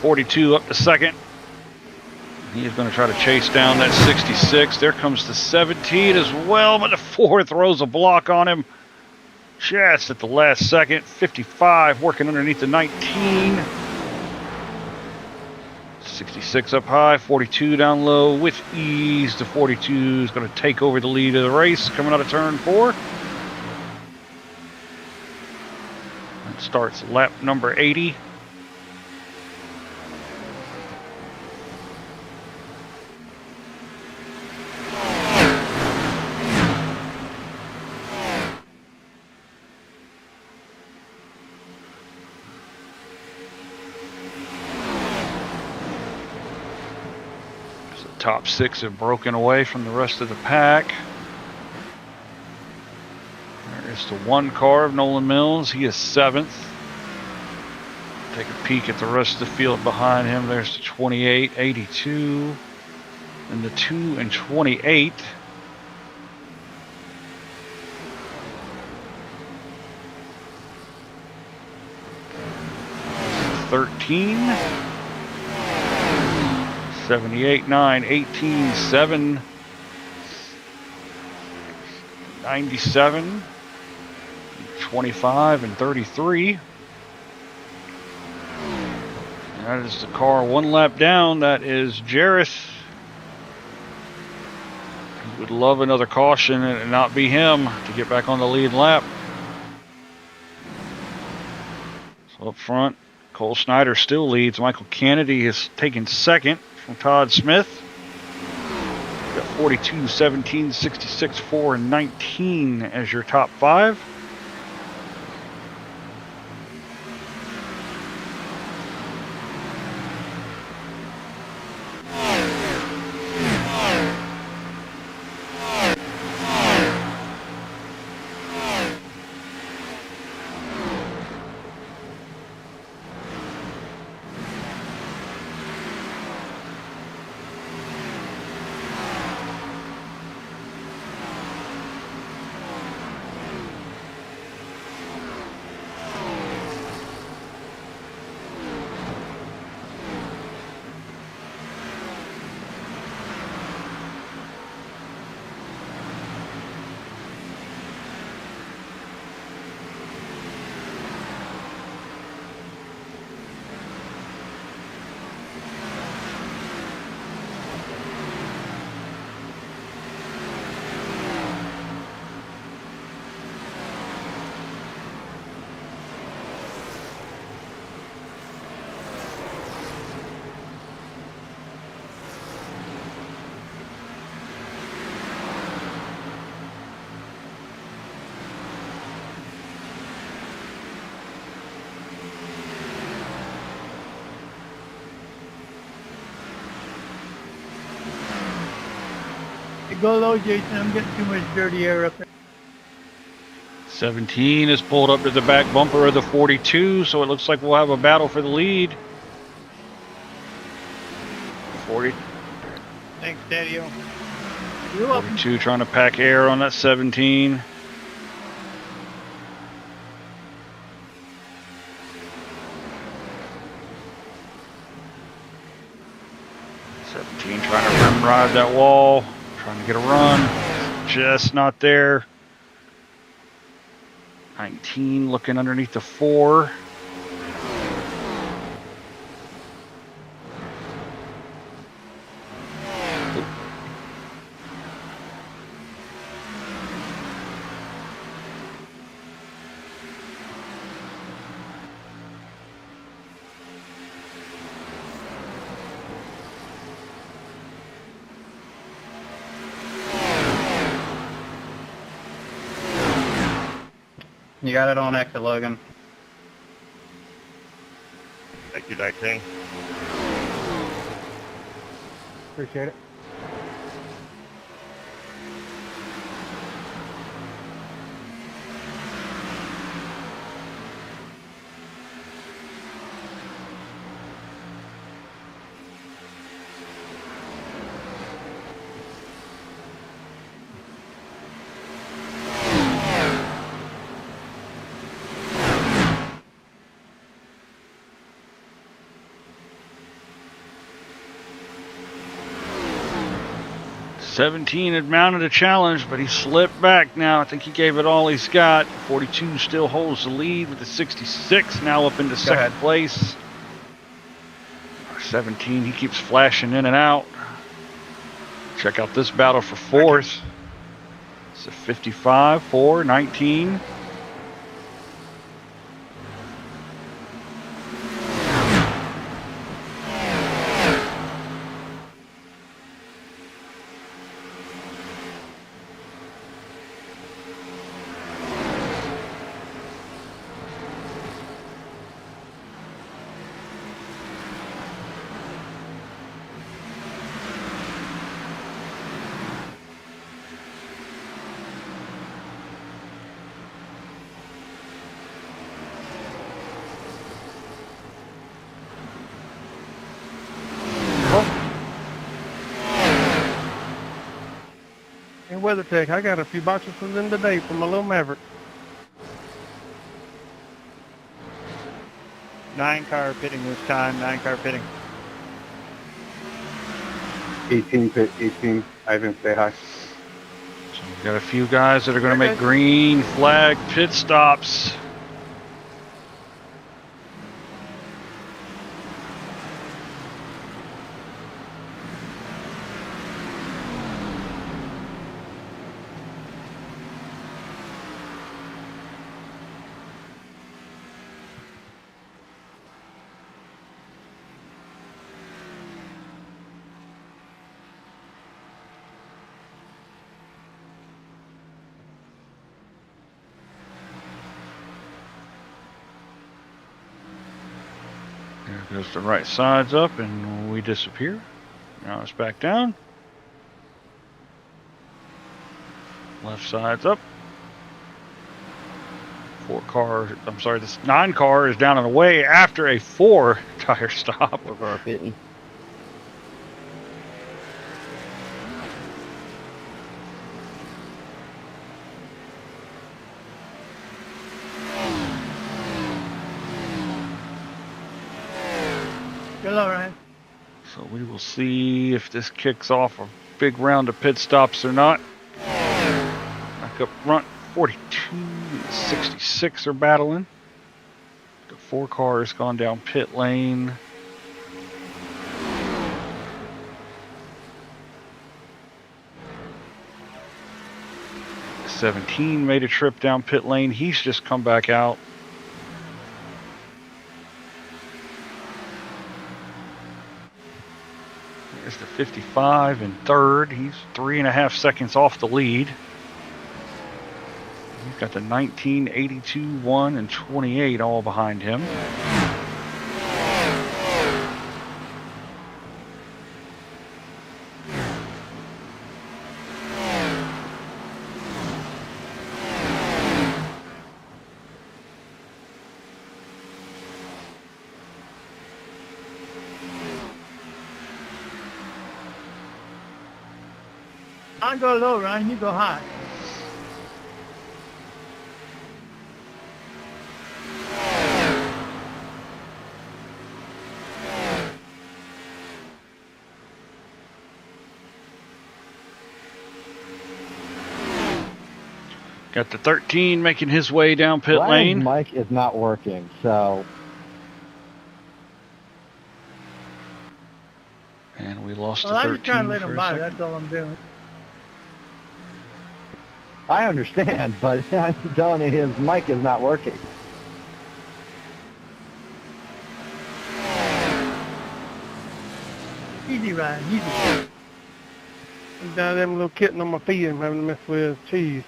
.42 up to second. He's going to try to chase down that 66. There comes the 17 as well, but the 4 throws a block on him just at the last second. 55 working underneath the 19. 66 up high, 42 down low with ease. The 42 is going to take over the lead of the race coming out of turn 4. It starts lap number 80. Top 6 have broken away from the rest of the pack. There's the 1 car of Nolan Mills. He is 7th. Take a peek at the rest of the field behind him. There's the 28, 82, and the 2 and 28. 19. 78, 9, 18, 7. 97. 25 and 33. That is the car one lap down. That is Jarris. He would love another caution and not be him to get back on the lead lap. So up front, Cole Snyder still leads. Michael Kennedy is taking second from Todd Smith. Got 42, 17, 66, 4, and 19 as your top 5. Go low, Jason. I'm getting too much dirty air up there. 17 is pulled up to the back bumper of the 42, so it looks like we'll have a battle for the lead. 40. Thanks, Daddy-O. 42 trying to pack air on that 17. Trying to rim ride that wall, trying to get a run, just not there. 19 looking underneath the 4. You got it on exit, Logan. Thank you, 19. Appreciate it. '17 had mounted a challenge, but he slipped back now. I think he gave it all he's got. 42 still holds the lead with the 66, now up into second place. 17, he keeps flashing in and out. Check out this battle for fourth. It's a 55, 4, 19. And WeatherTech, I got a few boxes from them today from my little Maverick. 9-car pitting this time. 9-car pitting. 18 pit, 18. Ivan, say hi. So we've got a few guys that are going to make green flag pit stops. There goes the right sides up and we disappear. Now it's back down. Left side's up. this 9-car is down and away after a 4-tire stop. 4-car pitting. Good luck, Ryan. So we will see if this kicks off a big round of pit stops or not. Back up front, 42 and 66 are battling. The 4 cars gone down pit lane. The 17 made a trip down pit lane. He's just come back out. There's the 55 in third. He's 3.5 seconds off the lead. He's got the 19, 82, 1, and 28 all behind him. I go low, Ryan. You go high. Got the 13 making his way down pit Ryan's lane. mic is not working, so And we lost Well, the I'm 13 just trying to let for him a by. second. That's all I'm doing. I understand, but I'm telling you, his mic is not working. Easy, Ryan. Easy. I'm down them little kitten on my feet and having to mess with cheese.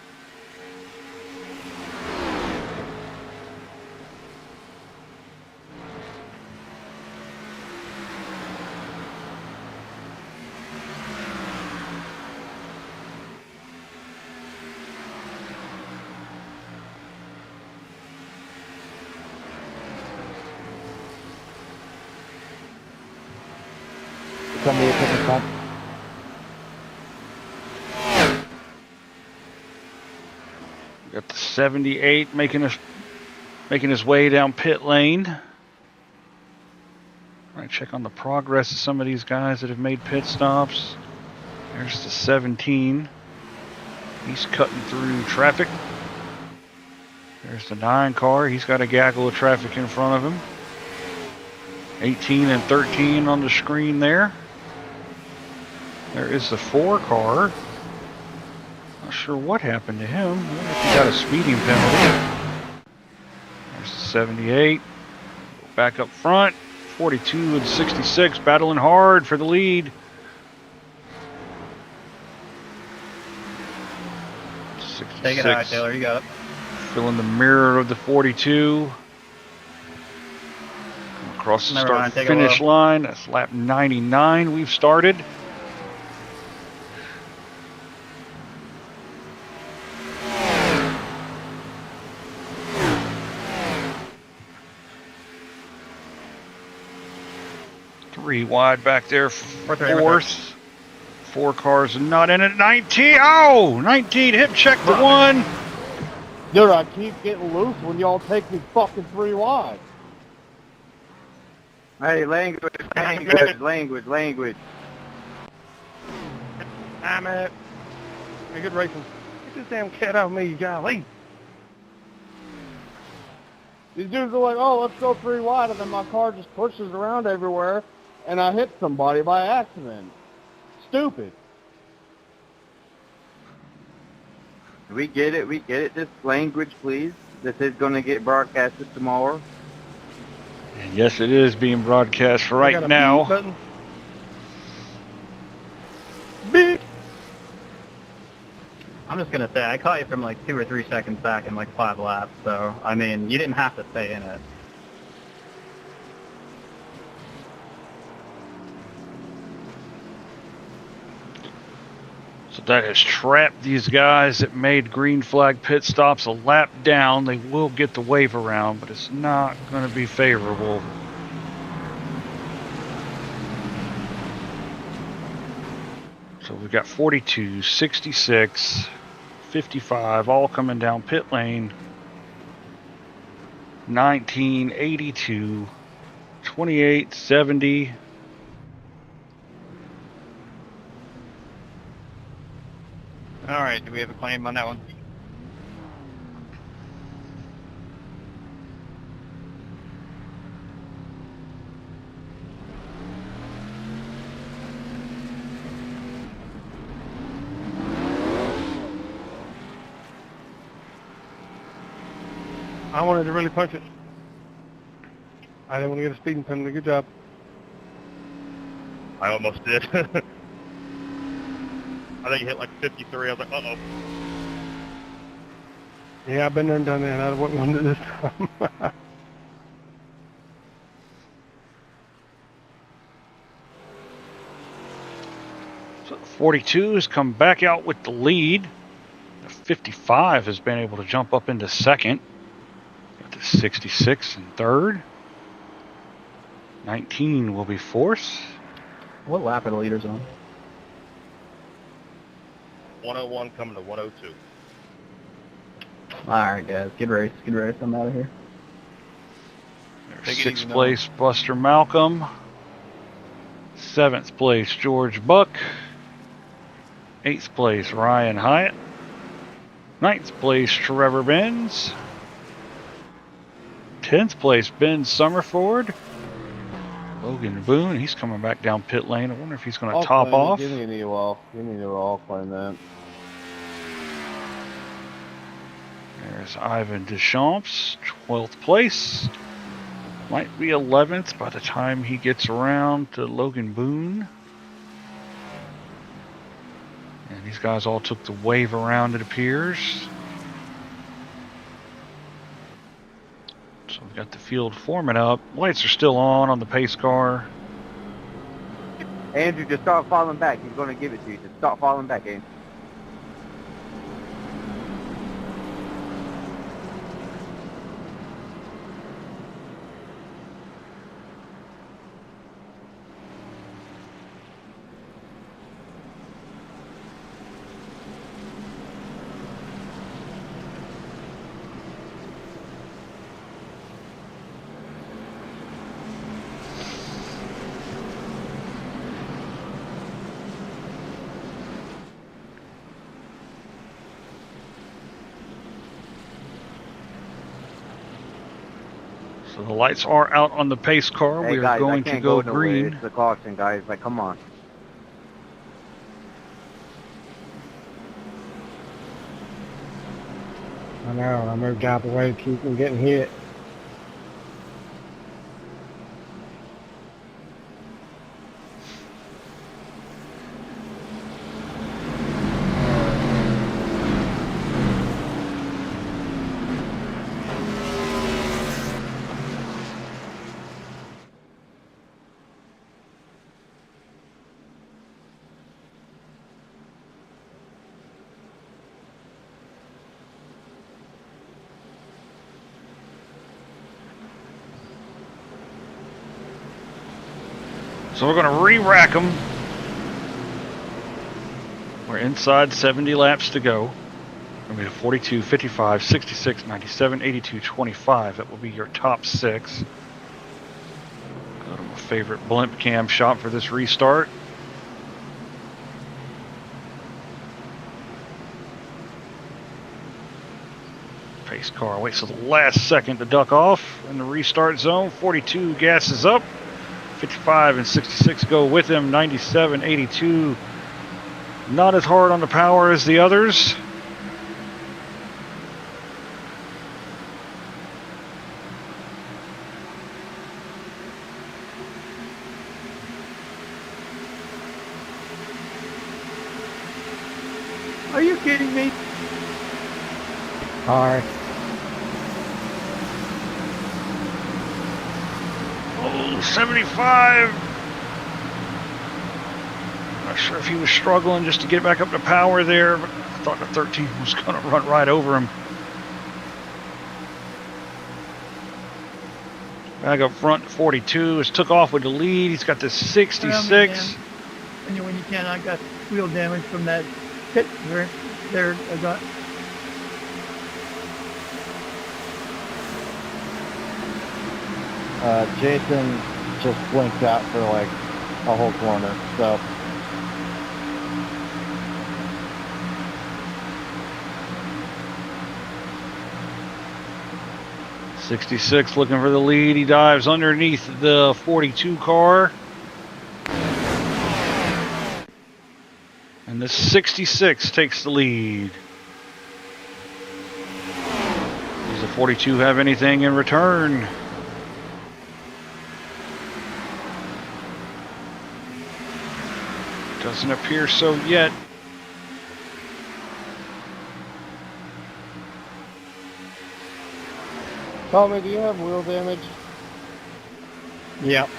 Somebody take a front. Got the 78 making his way down pit lane. All right, check on the progress of some of these guys that have made pit stops. There's the 17. He's cutting through traffic. There's the 9 car. He's got a gaggle of traffic in front of him. 18 and 13 on the screen there. There is the 4 car. Not sure what happened to him. I wonder if he got a speeding penalty. There's the 78. Back up front. 42 and 66 battling hard for the lead. 66. Take it high, Taylor. You got it. Filling the mirror of the 42. Across the Never mind, take it start-finish low. line. That's lap 99 we've started. Three wide back there, fourth. 4 cars not in it. 19. Oh, 19 hip check the 1. Dude, I keep getting loose when y'all take me fucking 3 wide. Hey, language. I'm at. Hey, good racing. Get this damn cat off me, golly. These dudes are like, oh, let's go 3 wide, and then my car just pushes around everywhere, and I hit somebody by accident. Stupid. We get it. Just language, please. This is going to get broadcasted tomorrow. And yes, it is being broadcast I got right a beep now. button. Beep. I'm just gonna say I caught you from like 2 or 3 seconds back in like 5 laps, so I mean you didn't have to stay in it. So that has trapped these guys that made green flag pit stops a lap down. They will get the wave around, but it's not going to be favorable. So we've got 42, 66, 55, all coming down pit lane. 19, 82, 28, 70. All right, do we have a claim on that one? I wanted to really punch it. I didn't want to get a speeding penalty. Good job. I almost did. I think he hit like 53. I was like, uh-oh. Yeah, I've been there and done that. I wouldn't want to do this time. So 42 has come back out with the lead. The 55 has been able to jump up into second. Got the 66 in third. 19 will be fourth. What lap are the leaders on? 101 coming to 102. Alright guys, good race, I'm out of here. There's sixth place Buster Malcolm. Seventh place George Buck. Eighth place Ryan Hyatt. Ninth place Trevor Benz. 10th place Ben Summerford. Logan Boone, he's coming back down pit lane. I wonder if he's going to top off. Give me an E-Wall. Give me an E-Wall. I'll claim that. There's Ivan Deschamps, 12th place. Might be 11th by the time he gets around to Logan Boone. And these guys all took the wave around, it appears. So we've got the field forming up. Lights are still on the pace car. Andrew, just start falling back. He's going to give it to you. Just start falling back, Andrew. So the lights are out on the pace car. Hey, We are guys, going to go nowhere. green. It's the caution, guys. Like, come on. I know, I moved out the way to keep from getting hit. So we're going to re-rack them. We're inside 70 laps to go. We're going to be 42, 55, 66, 97, 82, 25. That will be your top six. Go to favorite blimp cam shot for this restart. Pace car waits till the last second to duck off in the restart zone. 42 gasses up. 55 and 66 go with him. 97, 82. Not as hard on the power as the others. Are you kidding me? All right. Oh, 75. Not sure if he was struggling just to get back up to power there, but I thought the 13 was going to run right over him. Back up front, 42 has took off with the lead. He's got the 66. When you can, I got wheel damage from that pit there. I got. Jason just blinked out for like a whole corner, so. '66 looking for the lead. He dives underneath the 42 car. And the 66 takes the lead. Does the 42 have anything in return? Doesn't appear so yet. Tommy, do you have wheel damage? Yep.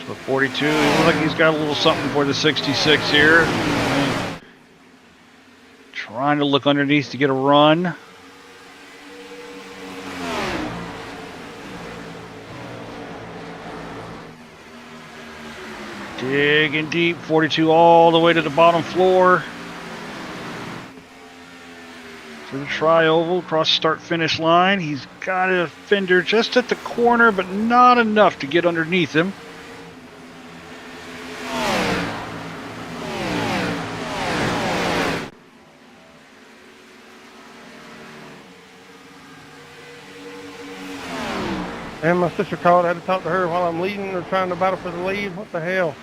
So 42, he looks like he's got a little something for the 66 here. Trying to look underneath to get a run. Digging deep, 42 all the way to the bottom floor. For the tri-oval, across the start-finish line. He's got a fender just at the corner, but not enough to get underneath him. And my sister called. I had to talk to her while I'm leading or trying to battle for the lead. What the hell?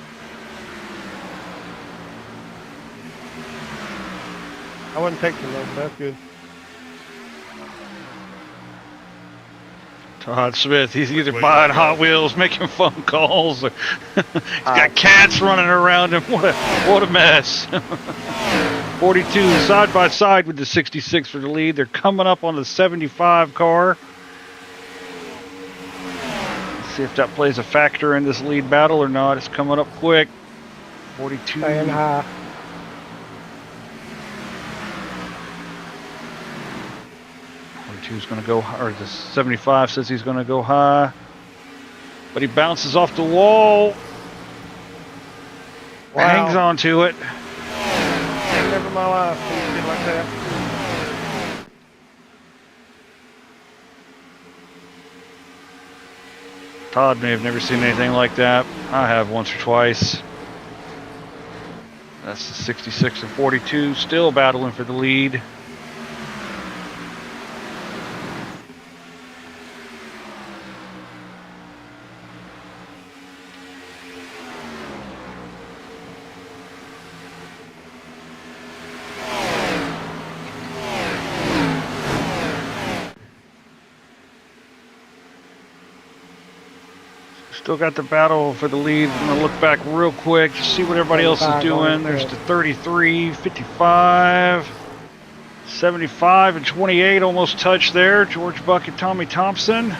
I wasn't texting though, so that's good. Todd Smith, he's either buying Hot Wheels, making phone calls, or he's got cats running around him. What a mess. 42 side by side with the 66 for the lead. They're coming up on the 75 car. Let's see if that plays a factor in this lead battle or not. It's coming up quick. 42. Staying high. 42's going to go, or the 75 says he's going to go high. But he bounces off the wall. Wow. Hangs on to it. Never in my life seen shit like that. Todd may have never seen anything like that. I have once or twice. That's the 66 and 42, still battling for the lead. Still got the battle for the lead. I'm going to look back real quick to see what everybody else is doing. There's the 33, 55, 75, and 28 almost touched there. George Buck and Tommy Thompson.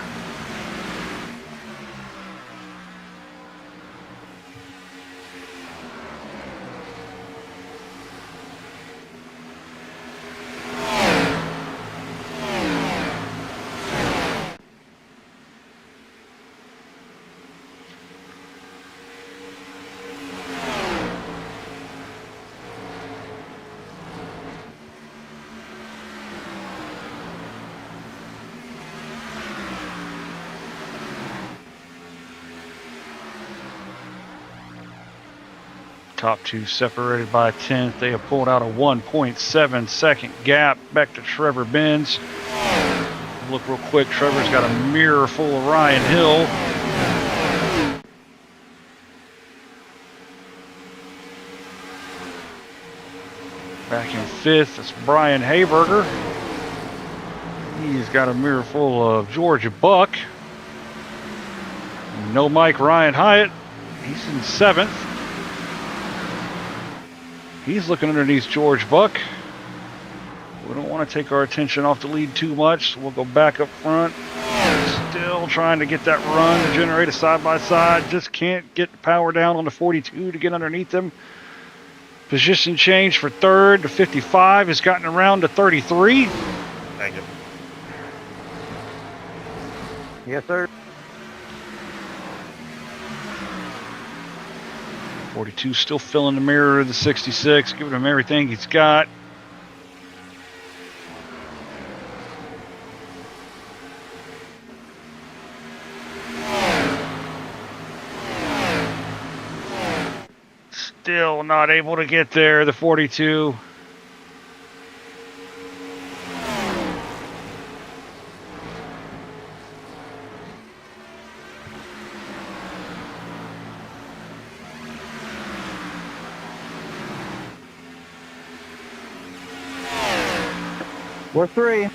Top two separated by a tenth. They have pulled out a 1.7 second gap back to Trevor Benz. Look real quick. Trevor's got a mirror full of Ryan Hill. Back in fifth, it's Brian Hayberger. He's got a mirror full of Georgia Buck. No Mike Ryan Hyatt. He's in seventh. He's looking underneath George Buck. We don't want to take our attention off the lead too much, so we'll go back up front. Still trying to get that run to generate a side-by-side. Just can't get the power down on the 42 to get underneath them. Position change for third. The 55 has gotten around to 33. Thank you. Yes, sir. 42 still filling the mirror of the 66, giving him everything he's got. Still not able to get there, the 42. We're three.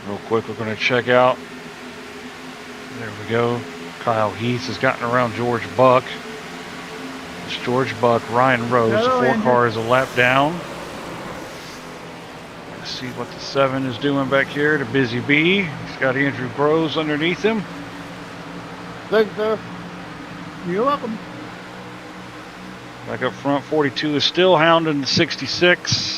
Real quick, we're going to check out. There we go. Kyle Heath has gotten around George Buck. It's George Buck, Ryan Rose. Hello, the 4 Andrew. car is a lap down. Let's see what the 7 is doing back here. The Busy Bee. He's got Andrew Groves underneath him. Thanks, sir. You're welcome. Back up front, 42 is still hounding the 66.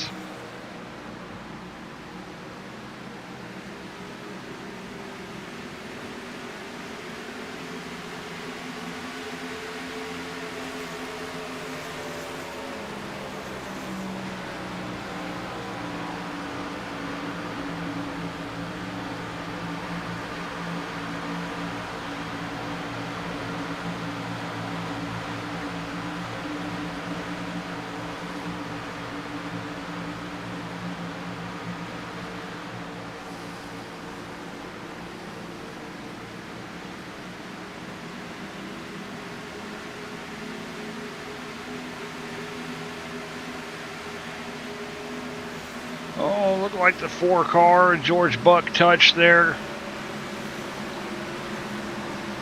Oh, looked like the 4 car and George Buck touched there.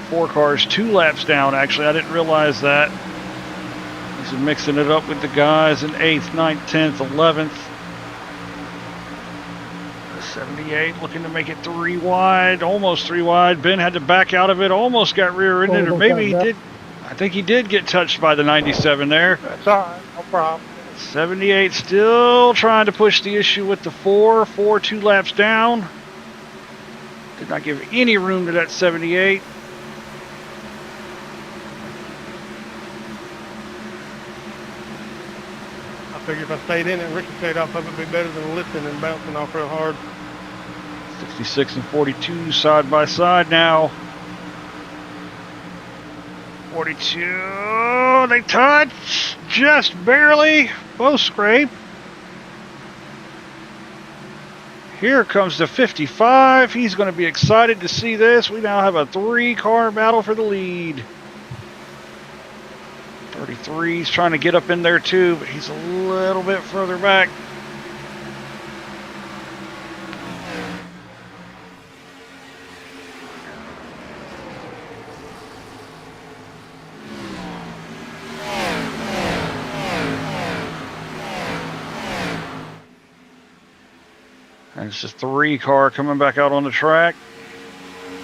4 cars 2 laps down, actually. I didn't realize that. He's mixing it up with the guys in 8th, 9th, 10th, 11th. 78 looking to make it 3 wide, almost 3 wide. Ben had to back out of it, almost got rear-ended, or maybe he did. I think he did get touched by the 97 there. That's all right, no problem. 78 still trying to push the issue with the 4. 4 2 laps down. Did not give any room to that 78. I figure if I stayed in it and ricocheted off of it, it'd be better than lifting and bouncing off real hard. 66 and 42 side by side now. 42, they touch just barely, both scrape. Here comes the 55. He's going to be excited to see this. We now have a 3-car battle for the lead. 33 is trying to get up in there too, but he's a little bit further back. And it's just 3 car coming back out on the track.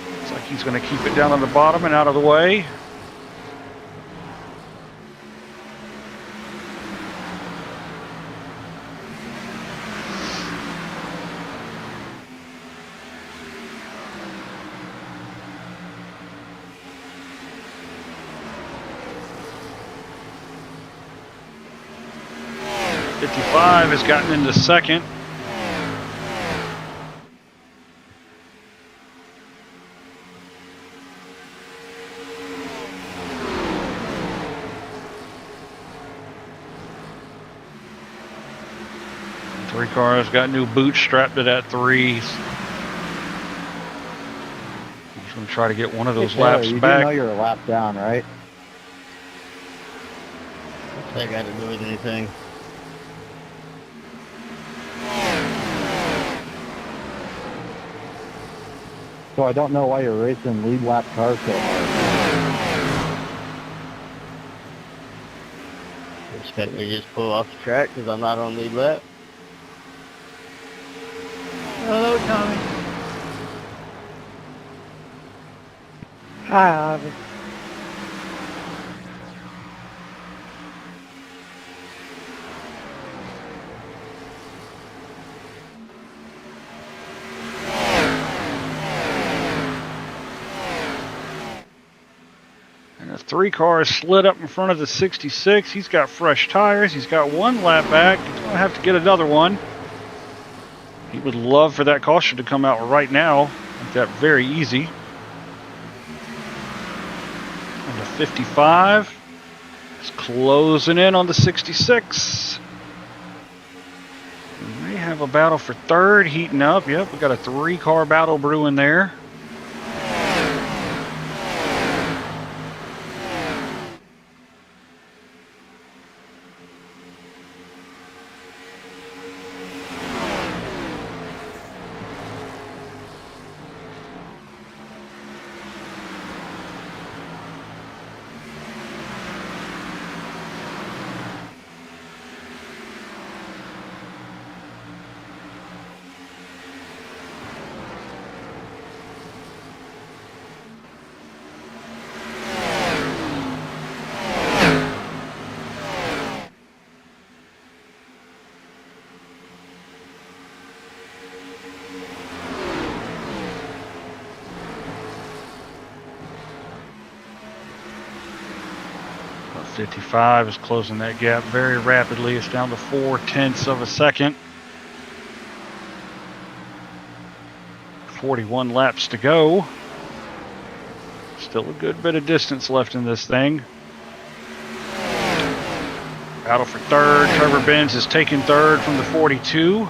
Looks like he's going to keep it down on the bottom and out of the way. '55 has gotten into second. Three cars got new boots strapped to that 3. He's going to try to get one of those laps you back. do know you're a lap down, right? What's that got to do with anything? So I don't know why you're racing lead lap cars so hard. You expect me to just pull off the track because I'm not on lead lap? Hello, Tommy. Hi, Ivan. And the 3 cars slid up in front of the 66. He's got fresh tires. He's got 1 lap back. He's going to have to get another one. He would love for that caution to come out right now. Make that very easy. And the 55 is closing in on the 66. We may have a battle for third heating up. Yep, we got a 3-car battle brewing there. But 55 is closing that gap very rapidly. It's down to 0.4 of a second. 41 laps to go. Still a good bit of distance left in this thing. Battle for third. Trevor Benz is taking third from the 42.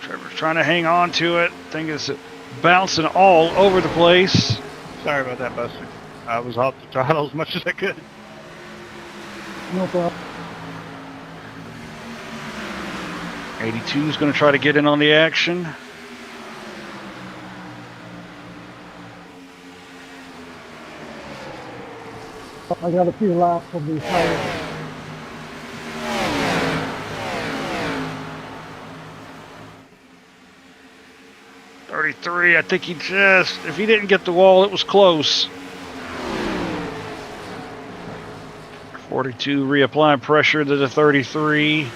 Trevor's trying to hang on to it. Thing is bouncing all over the place. Sorry about that, Buster. I was off the throttle as much as I could. No problem. 82 is going to try to get in on the action. I got a few laps on these tires. I think he just, if he didn't get the wall, it was close. 42 reapplying pressure to the 33.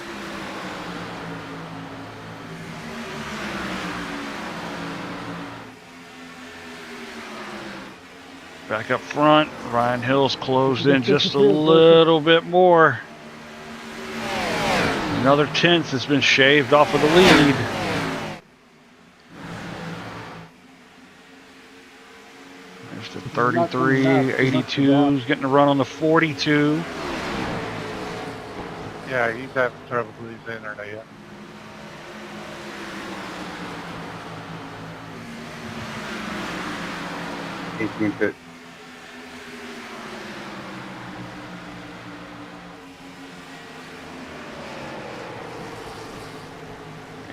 Back up front, Ryan Hill's closed in just a little bit more. Another 10th has been shaved off of the lead. There's the 33, 82 is getting a run on the 42. Yeah, he's having trouble with his internet. Pit.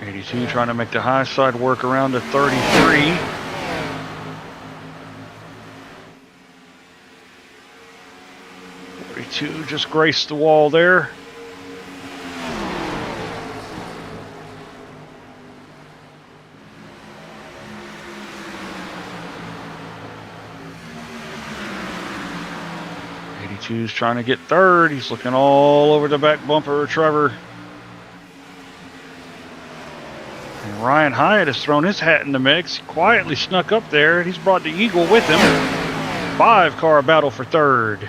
'82 trying to make the high side work around the 33. '42 just graced the wall there. 82's trying to get third. He's looking all over the back bumper of Trevor. And Ryan Hyatt has thrown his hat in the mix. He quietly snuck up there. He's brought the Eagle with him. 5-car battle for third.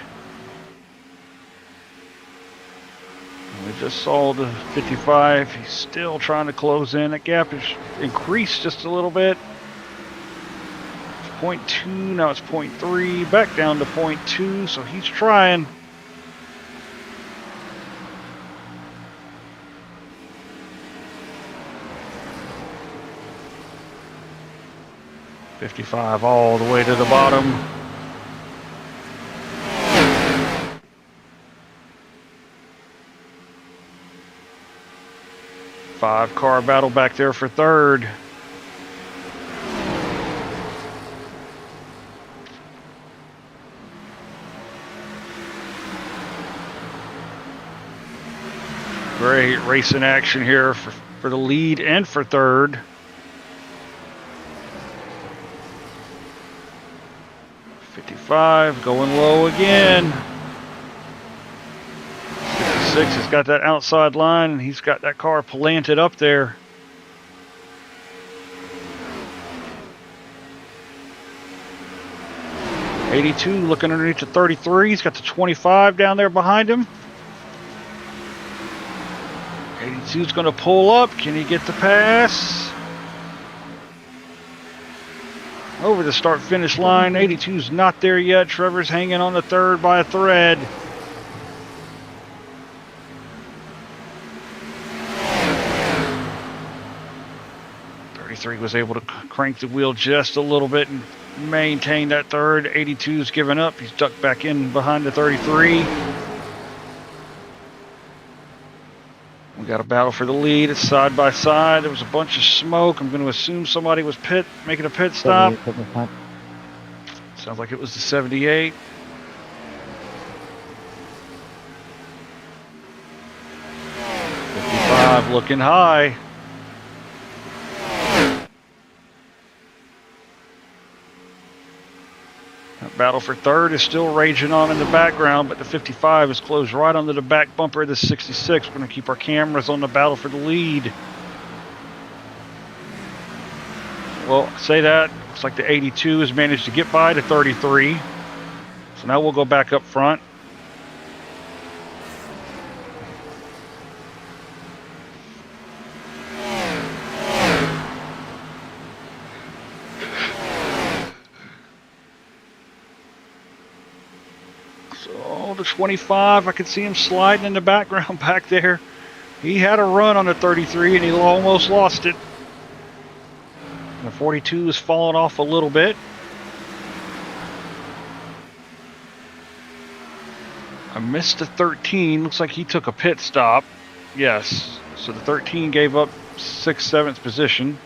And we just saw the 55. He's still trying to close in. That gap has increased just a little bit. 0.2, now it's 0.3, back down to 0.2, so he's trying. $55 all the way to the bottom. Five-car battle back there for third. Great racing action here for the lead and for third. $55 going low again. 56 has got that outside line, and he's got that car planted up there. $82 looking underneath the 33. He's got the 25 down there behind him. 82's going to pull up. Can he get the pass? Over the start-finish line. 82's not there yet. Trevor's hanging on the third by a thread. Was able to crank the wheel just a little bit and maintain that third. 82's given up. He's ducked back in behind the 33. We got a battle for the lead. It's side by side. There was a bunch of smoke. I'm going to assume somebody was making a pit stop. Sounds like it was the 78. $55 looking high. That battle for third is still raging on in the background, but the 55 is closed right onto the back bumper of the 66. We're going to keep our cameras on the battle for the lead. Well, say that. Looks like the 82 has managed to get by the 33. So now we'll go back up front. The 25, I could see him sliding in the background back there. He had a run on the 33 and he almost lost it. The 42 is falling off a little bit. I missed the 13. Looks like he took a pit stop. Yes. So the 13 gave up 6th, 7th position.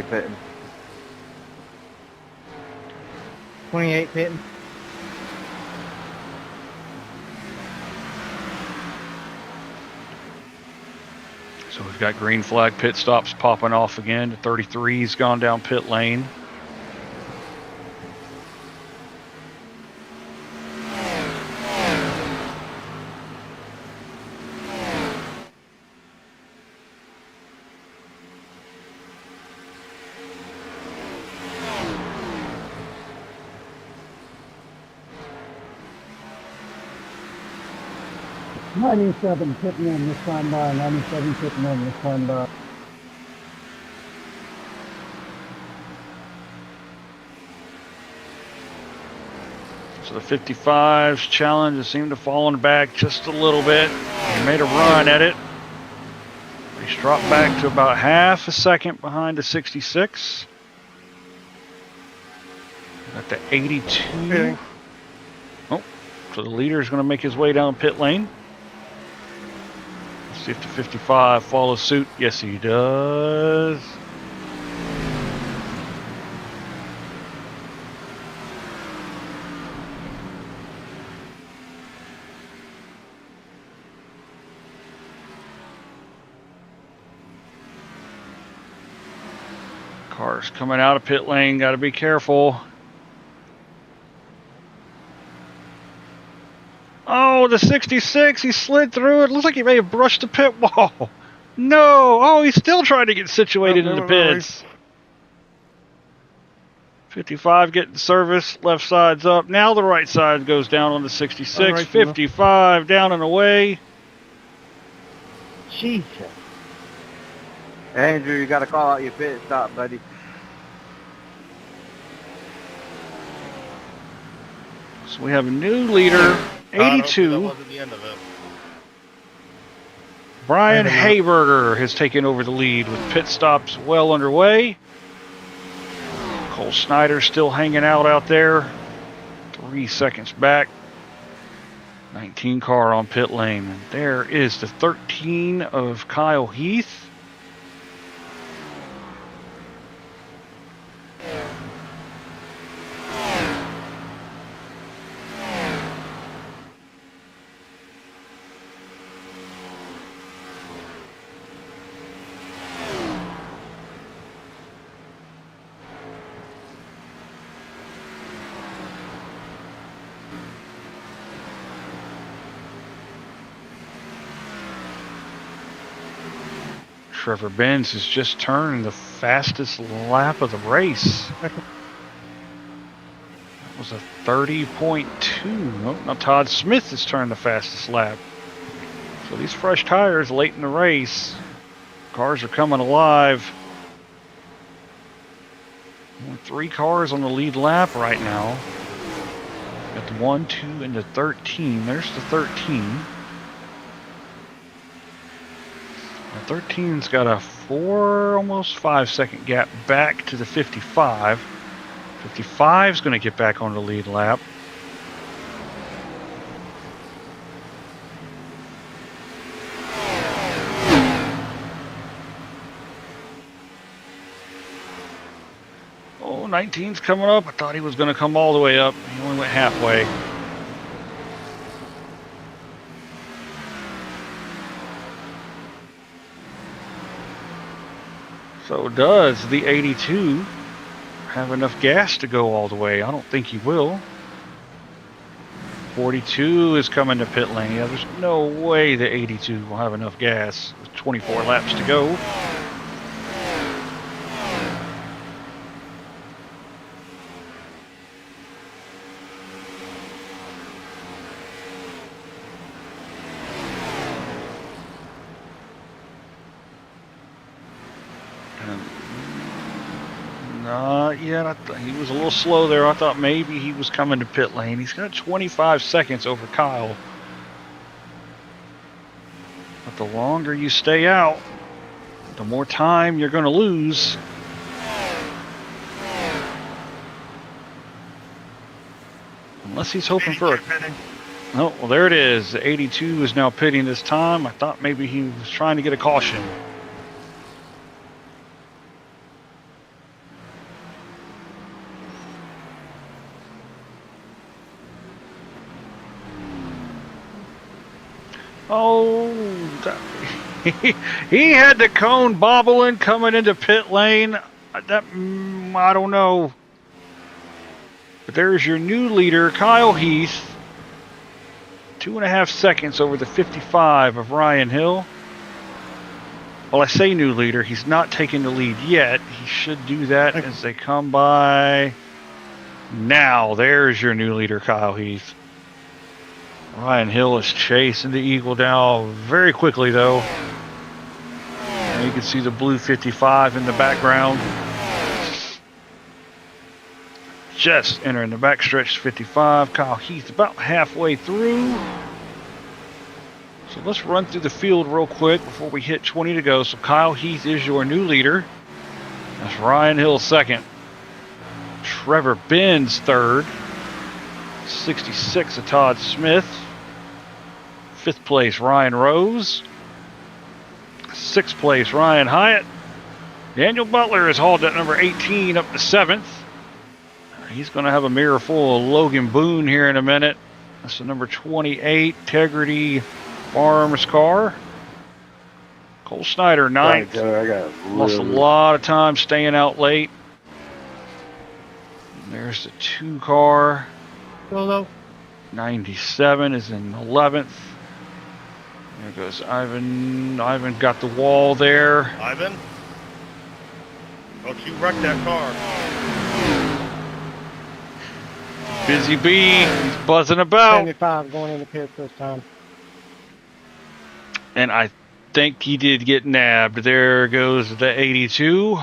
Pitting. 28 pitting. So we've got green flag pit stops popping off again. The 33's gone down pit lane. '97 pitting in this time by, 97 pitting in this time by. So the 55's challenge seemed to have fallen back just a little bit. He made a run at it. He's dropped back to about half a second behind the 66. Got the 82. Okay. Oh, so the leader is going to make his way down pit lane. Let's see if the 55 follows suit. Yes, he does. Cars coming out of pit lane. Got to be careful. Oh, the 66. He slid through it. Looks like he may have brushed the pit wall. No. Oh, he's still trying to get situated in the pits. 55 getting service. Left side's up. Now the right side goes down on the 66. 55 down and away. Jesus. Andrew, you got to call out your pit stop, buddy. So we have a new leader, 82. That wasn't the end of it. Brian Hayberger has taken over the lead with pit stops well underway. Cole Snyder still hanging out there. 3 seconds back. 19 car on pit lane. And there is the 13 of Kyle Heath. Trevor Benz has just turned the fastest lap of the race. That was a 30.2. Nope, now Todd Smith has turned the fastest lap. So these fresh tires late in the race. Cars are coming alive. Only 3 cars on the lead lap right now. Got the 1, 2, and the 13. There's the 13. The 13's got a 4, almost 5 second gap back to the 55. 55's going to get back on the lead lap. Oh, 19's coming up. I thought he was going to come all the way up. He only went halfway. So does the 82 have enough gas to go all the way? I don't think he will. 42 is coming to pit lane. Yeah, there's no way the 82 will have enough gas with 24 laps to go. Not yet. He was a little slow there. I thought maybe he was coming to pit lane. He's got 25 seconds over Kyle. But the longer you stay out, the more time you're going to lose. Unless he's hoping for a... Oh, well, there it is. The 82 is now pitting this time. I thought maybe he was trying to get a caution. Oh, he had the cone bobbling coming into pit lane. That I don't know. But there's your new leader, Kyle Heath. 2.5 seconds over the 55 of Ryan Hill. Well, I say new leader. He's not taking the lead yet. He should do that as they come by. Now, there's your new leader, Kyle Heath. Ryan Hill is chasing the Eagle down very quickly, though. And you can see the blue 55 in the background. Just entering the backstretch 55. Kyle Heath about halfway through. So let's run through the field real quick before we hit 20 to go. So Kyle Heath is your new leader. That's Ryan Hill second. Trevor Benz third. 66 of Todd Smith. 5th place, Ryan Rose. 6th place, Ryan Hyatt. Daniel Butler has hauled that number 18 up to 7th. He's going to have a mirror full of Logan Boone here in a minute. That's the number 28 Integrity Farms car. Cole Snyder, Sorry, ninth. Taylor, I got Lost a really- lot of time staying out late. And there's the 2 car. Solo. 97 is in 11th. There goes Ivan. Ivan got the wall there. Ivan? Don't you wreck that car. Busy Bee, he's buzzing about. 75 going in the pits this time. And I think he did get nabbed. There goes the 82.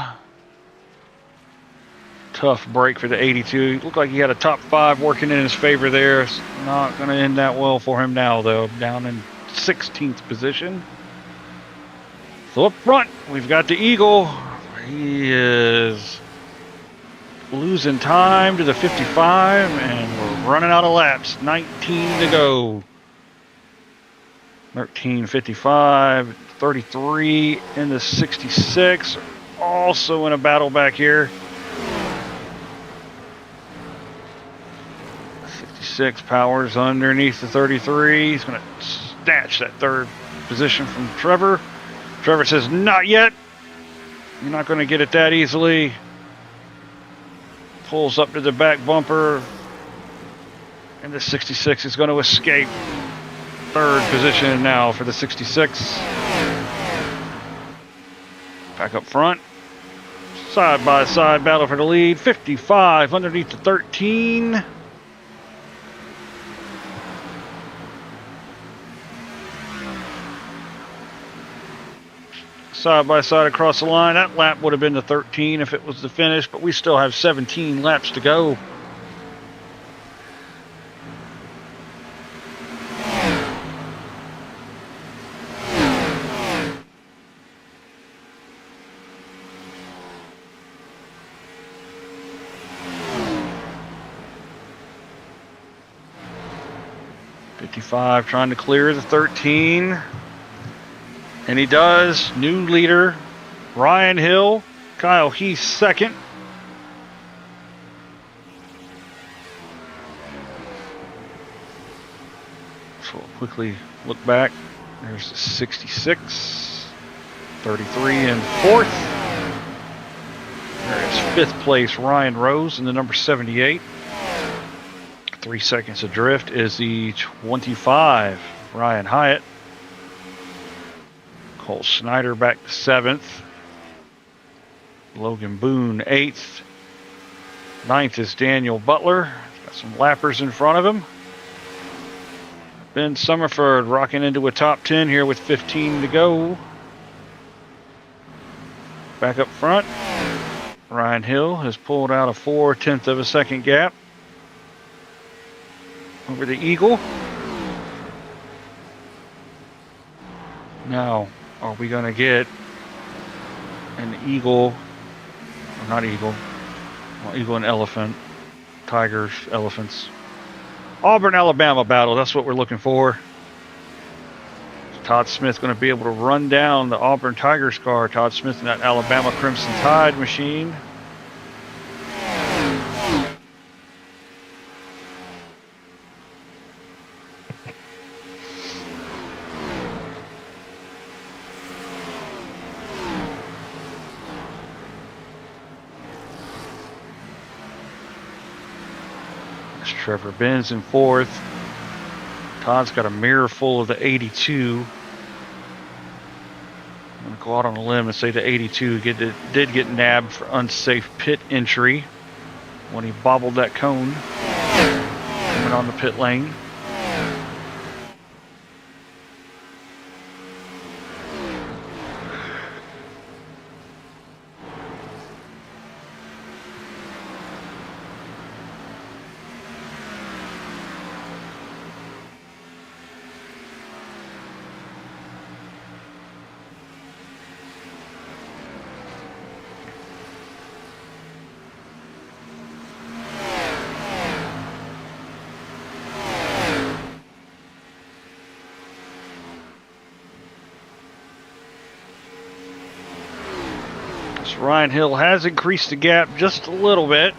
Tough break for the 82. Looked like he had a top 5 working in his favor there. It's not going to end that well for him now, though. Down in 16th position. So up front, we've got the Eagle. He is losing time to the 55, and we're running out of laps. 19 to go. 13:55, 33 in the 66. Also in a battle back here. 66 powers underneath the 33. He's going to snatch that 3rd position from Trevor. Trevor says, not yet. You're not going to get it that easily. Pulls up to the back bumper. And the 66 is going to escape. 3rd position now for the 66. Back up front. Side by side battle for the lead. 55 underneath the 13. Side by side across the line. That lap would have been the 13 if it was the finish, but we still have 17 laps to go. .55 trying to clear the 13. And he does. New leader, Ryan Hill. Kyle Heath second. So we'll quickly look back. There's the 66. 33 in 4th. There is 5th place Ryan Rose in the number 78. 3 seconds adrift is the 25 Ryan Hyatt. Cole Snyder back to 7th. Logan Boone 8th. 9th is Daniel Butler. Got some lappers in front of him. Ben Summerford rocking into a top 10 here with 15 to go. Back up front, Ryan Hill has pulled out a 4/10 of a second gap over the Eagle. Now, are we going to get an Eagle, or not Eagle, well, Eagle and Elephant, Tigers, Elephants, Auburn, Alabama battle? That's what we're looking for. Todd Smith going to be able to run down the Auburn Tigers car. Todd Smith in that Alabama Crimson Tide machine. That's Trevor Benz in 4th. Todd's got a mirror full of the 82. I'm going to go out on a limb and say the 82 did get nabbed for unsafe pit entry when he bobbled that cone coming on the pit lane. Ryan Hill has increased the gap just a little bit.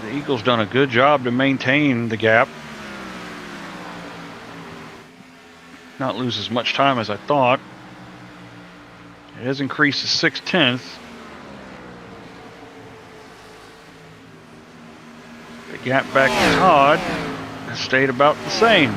The Eagles done a good job to maintain the gap. Not lose as much time as I thought. has increased to 6/10. The gap back to Todd has stayed about the same.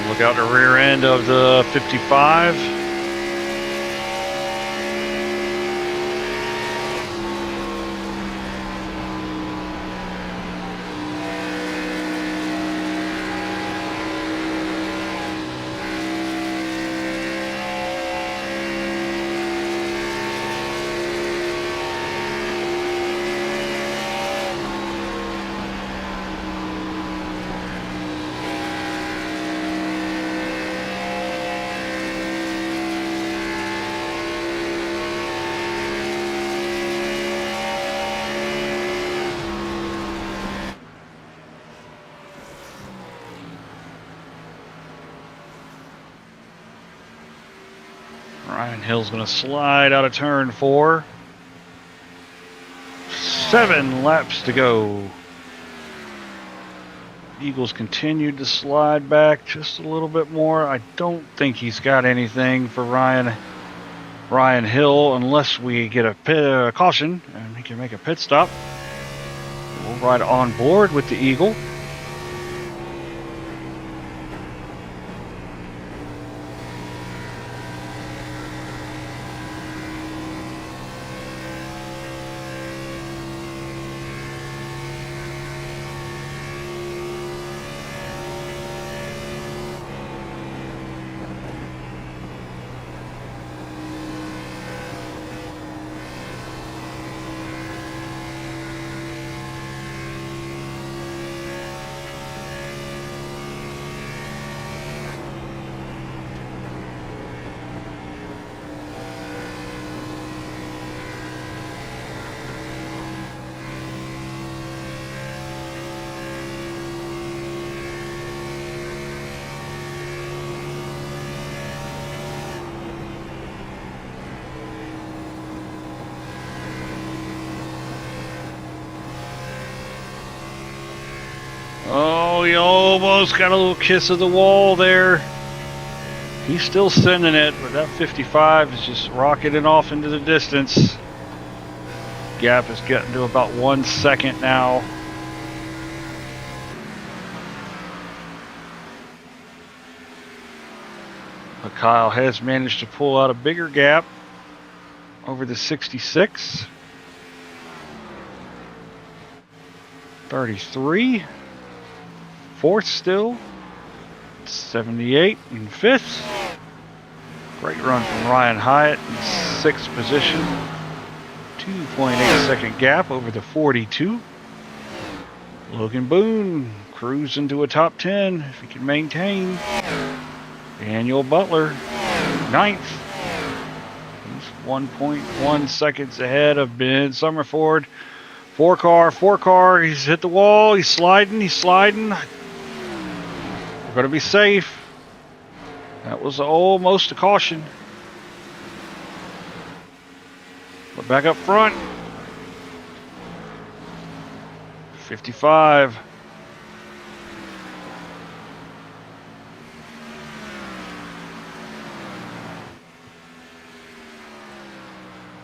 Look out the rear end of the 55. Ryan Hill's going to slide out of turn 4. 7 laps to go. Eagles continued to slide back just a little bit more. I don't think he's got anything for Ryan Hill unless we get a caution and he can make a pit stop. We'll ride on board with the Eagle. Oh, he almost got a little kiss of the wall there. He's still sending it, but that 55 is just rocketing off into the distance. Gap is getting to about 1 second now. But Kyle has managed to pull out a bigger gap over the 66. 33. Fourth still. 78 in 5th. Great run from Ryan Hyatt in 6th position. 2.8 second gap over the 42. Logan Boone cruising to a top 10 if he can maintain. Daniel Butler, 9th. He's 1.1 seconds ahead of Ben Summerford. Four car. He's hit the wall. He's sliding. We're going to be safe. That was almost a caution. But back up front. 55.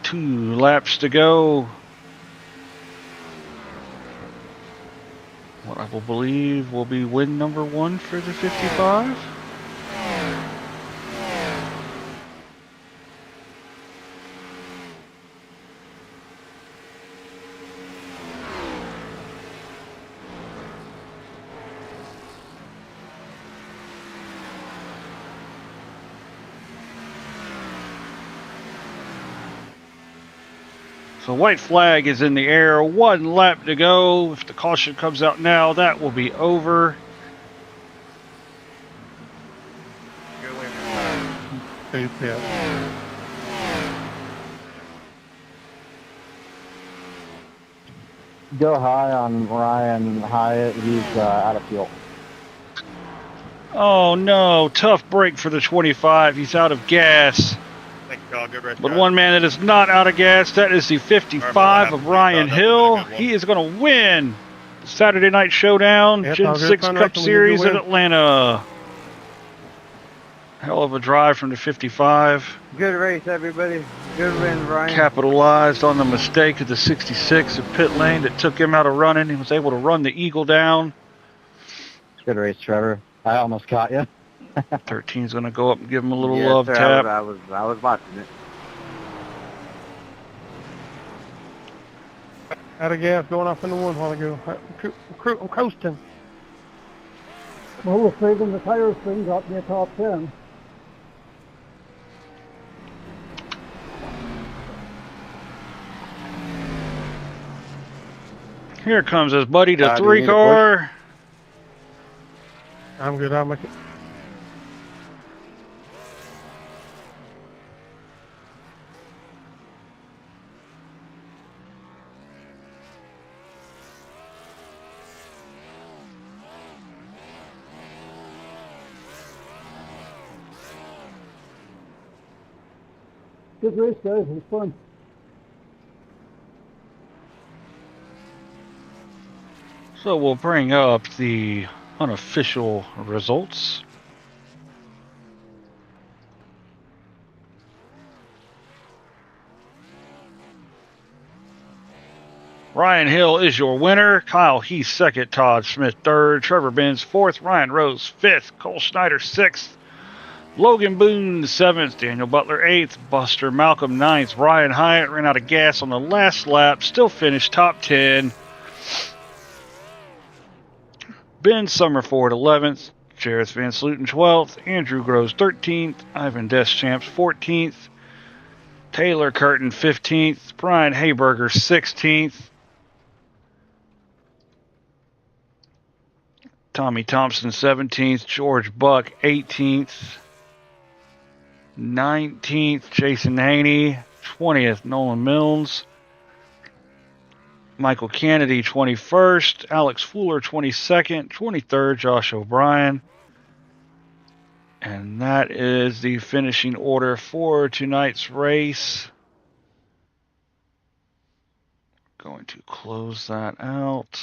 Two laps to go. What I will believe will be win number 1 for the 55. So white flag is in the air. 1 lap to go. If the caution comes out now, that will be over. Go high on Ryan Hyatt. He's out of fuel. Oh no, tough break for the 25. He's out of gas. Thank you, good rest, But guys. one man that is not out of gas, that is the 55 of Ryan Hill. He is going to win the Saturday Night Showdown, Gen 6 Cup Series at Atlanta. Hell of a drive from the 55. Good race, everybody. Good win, Ryan. Capitalized on the mistake of the 66 at pit lane that took him out of running. He was able to run the Eagle down. Good race, Trevor. I almost caught you. 13 is going to go up and give him a little Yes, love sir, tap. I was watching it. Out of gas, going off in the one while ago. I'm coasting. Well, we're saving the tire spin, got me a top 10. Here comes his buddy to do you 3 need a car. I'm good. I'll make it. Good race, guys. It was fun. So we'll bring up the unofficial results. Ryan Hill is your winner. Kyle Heath second. Todd Smith third. Trevor Benz fourth. Ryan Rose fifth. Cole Schneider sixth. Logan Boone seventh. Daniel Butler eighth. Buster Malcolm ninth. Ryan Hyatt ran out of gas on the last lap. Still finished top 10. Ben Summerford 11th. Jareth Van Sluten 12th. Andrew Groves 13th. Ivan Deschamps 14th. Taylor Curtin 15th. Brian Hayberger 16th. Tommy Thompson 17th. George Buck 18th. 19th. Jason Haney. 20th. Nolan Milnes. Michael Kennedy 21st. Alex Fuller 22nd. 23rd. Josh O'Brien. And that is the finishing order for tonight's race. Going to close that out.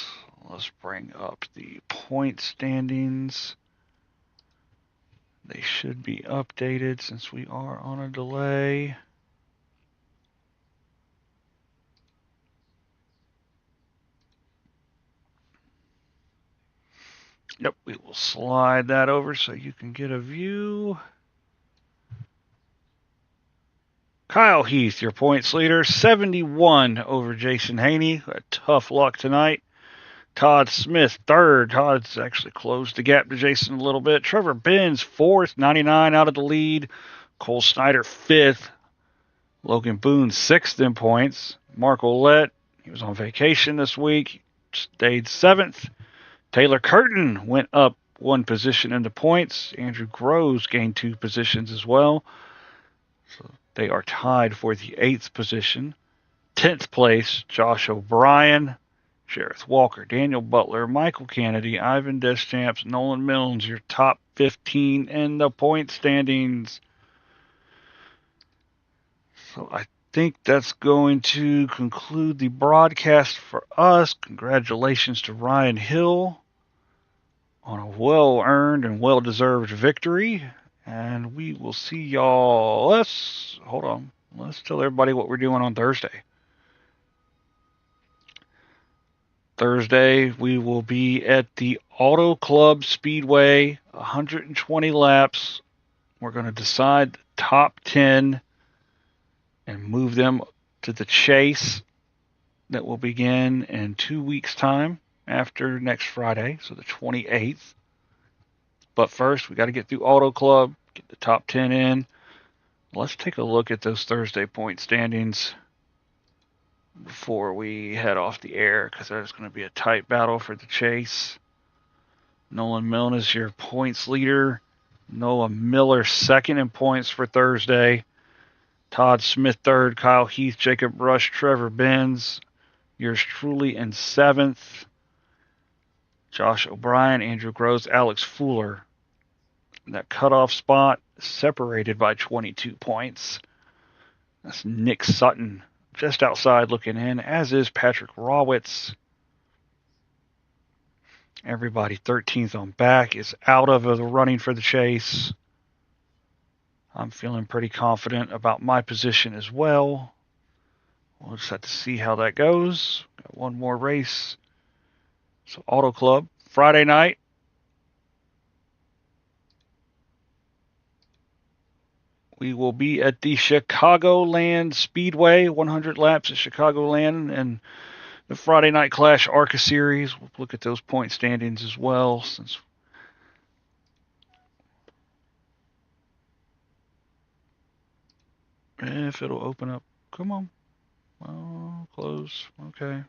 Let's bring up the point standings. They should be updated since we are on a delay. Yep, we will slide that over so you can get a view. Kyle Heath, your points leader, 71 over Jason Haney. Tough luck tonight. Todd Smith, third. Todd's actually closed the gap to Jason a little bit. Trevor Benz, fourth, 99 out of the lead. Cole Snyder, fifth. Logan Boone, sixth in points. Mark Ouellette, he was on vacation this week, stayed seventh. Taylor Curtin went up one position in the points. Andrew Groves gained 2 positions as well. So they are tied for the 8th position. 10th place, Josh O'Brien, Jareth Walker, Daniel Butler, Michael Kennedy, Ivan Deschamps, Nolan Milnes, your top 15 in the point standings. So I think that's going to conclude the broadcast for us. Congratulations to Ryan Hill on a well-earned and well-deserved victory. And we will see y'all. Let's tell everybody what we're doing on Thursday. Thursday, we will be at the Auto Club Speedway, 120 laps. We're going to decide the top 10 and move them to the chase that will begin in 2 weeks' time after next Friday, so the 28th. But first, we got to get through Auto Club, get the top 10 in. Let's take a look at those Thursday point standings before we head off the air, because there's going to be a tight battle for the chase. Nolan Milne is your points leader. Noah Miller second in points for Thursday. Todd Smith third. Kyle Heath, Jacob Rush, Trevor Benz. Yours truly in seventh. Josh O'Brien, Andrew Gross, Alex Fuller. That cutoff spot separated by 22 points. That's Nick Sutton just outside looking in, as is Patrick Rawitz. Everybody 13th on back is out of the running for the chase. I'm feeling pretty confident about my position as well. We'll just have to see how that goes. Got one more race. So Auto Club, Friday night. We will be at the Chicagoland Speedway, 100 laps at Chicagoland, and the Friday Night Clash ARCA Series. We'll look at those point standings as well, since if it'll open up. Come on. Oh, close. Okay.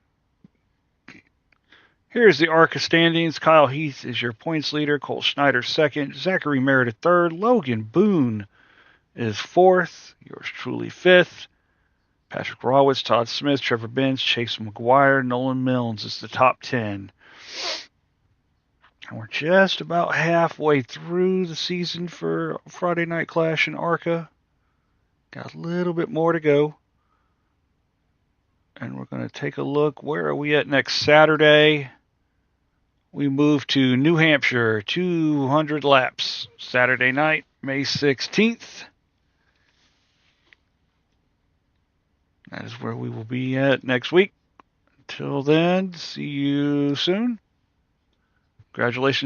Here's the ARCA standings. Kyle Heath is your points leader. Cole Schneider second. Zachary Meredith third. Logan Boone is fourth. Yours truly fifth. Patrick Rawitz, Todd Smith, Trevor Benz, Chase McGuire, Nolan Milnes is the top 10. And we're just about halfway through the season for Friday Night Clash and ARCA. Got a little bit more to go. And we're going to take a look. Where are we at next Saturday? We move to New Hampshire, 200 laps, Saturday night, May 16th. That is where we will be at next week. Until then, see you soon. Congratulations.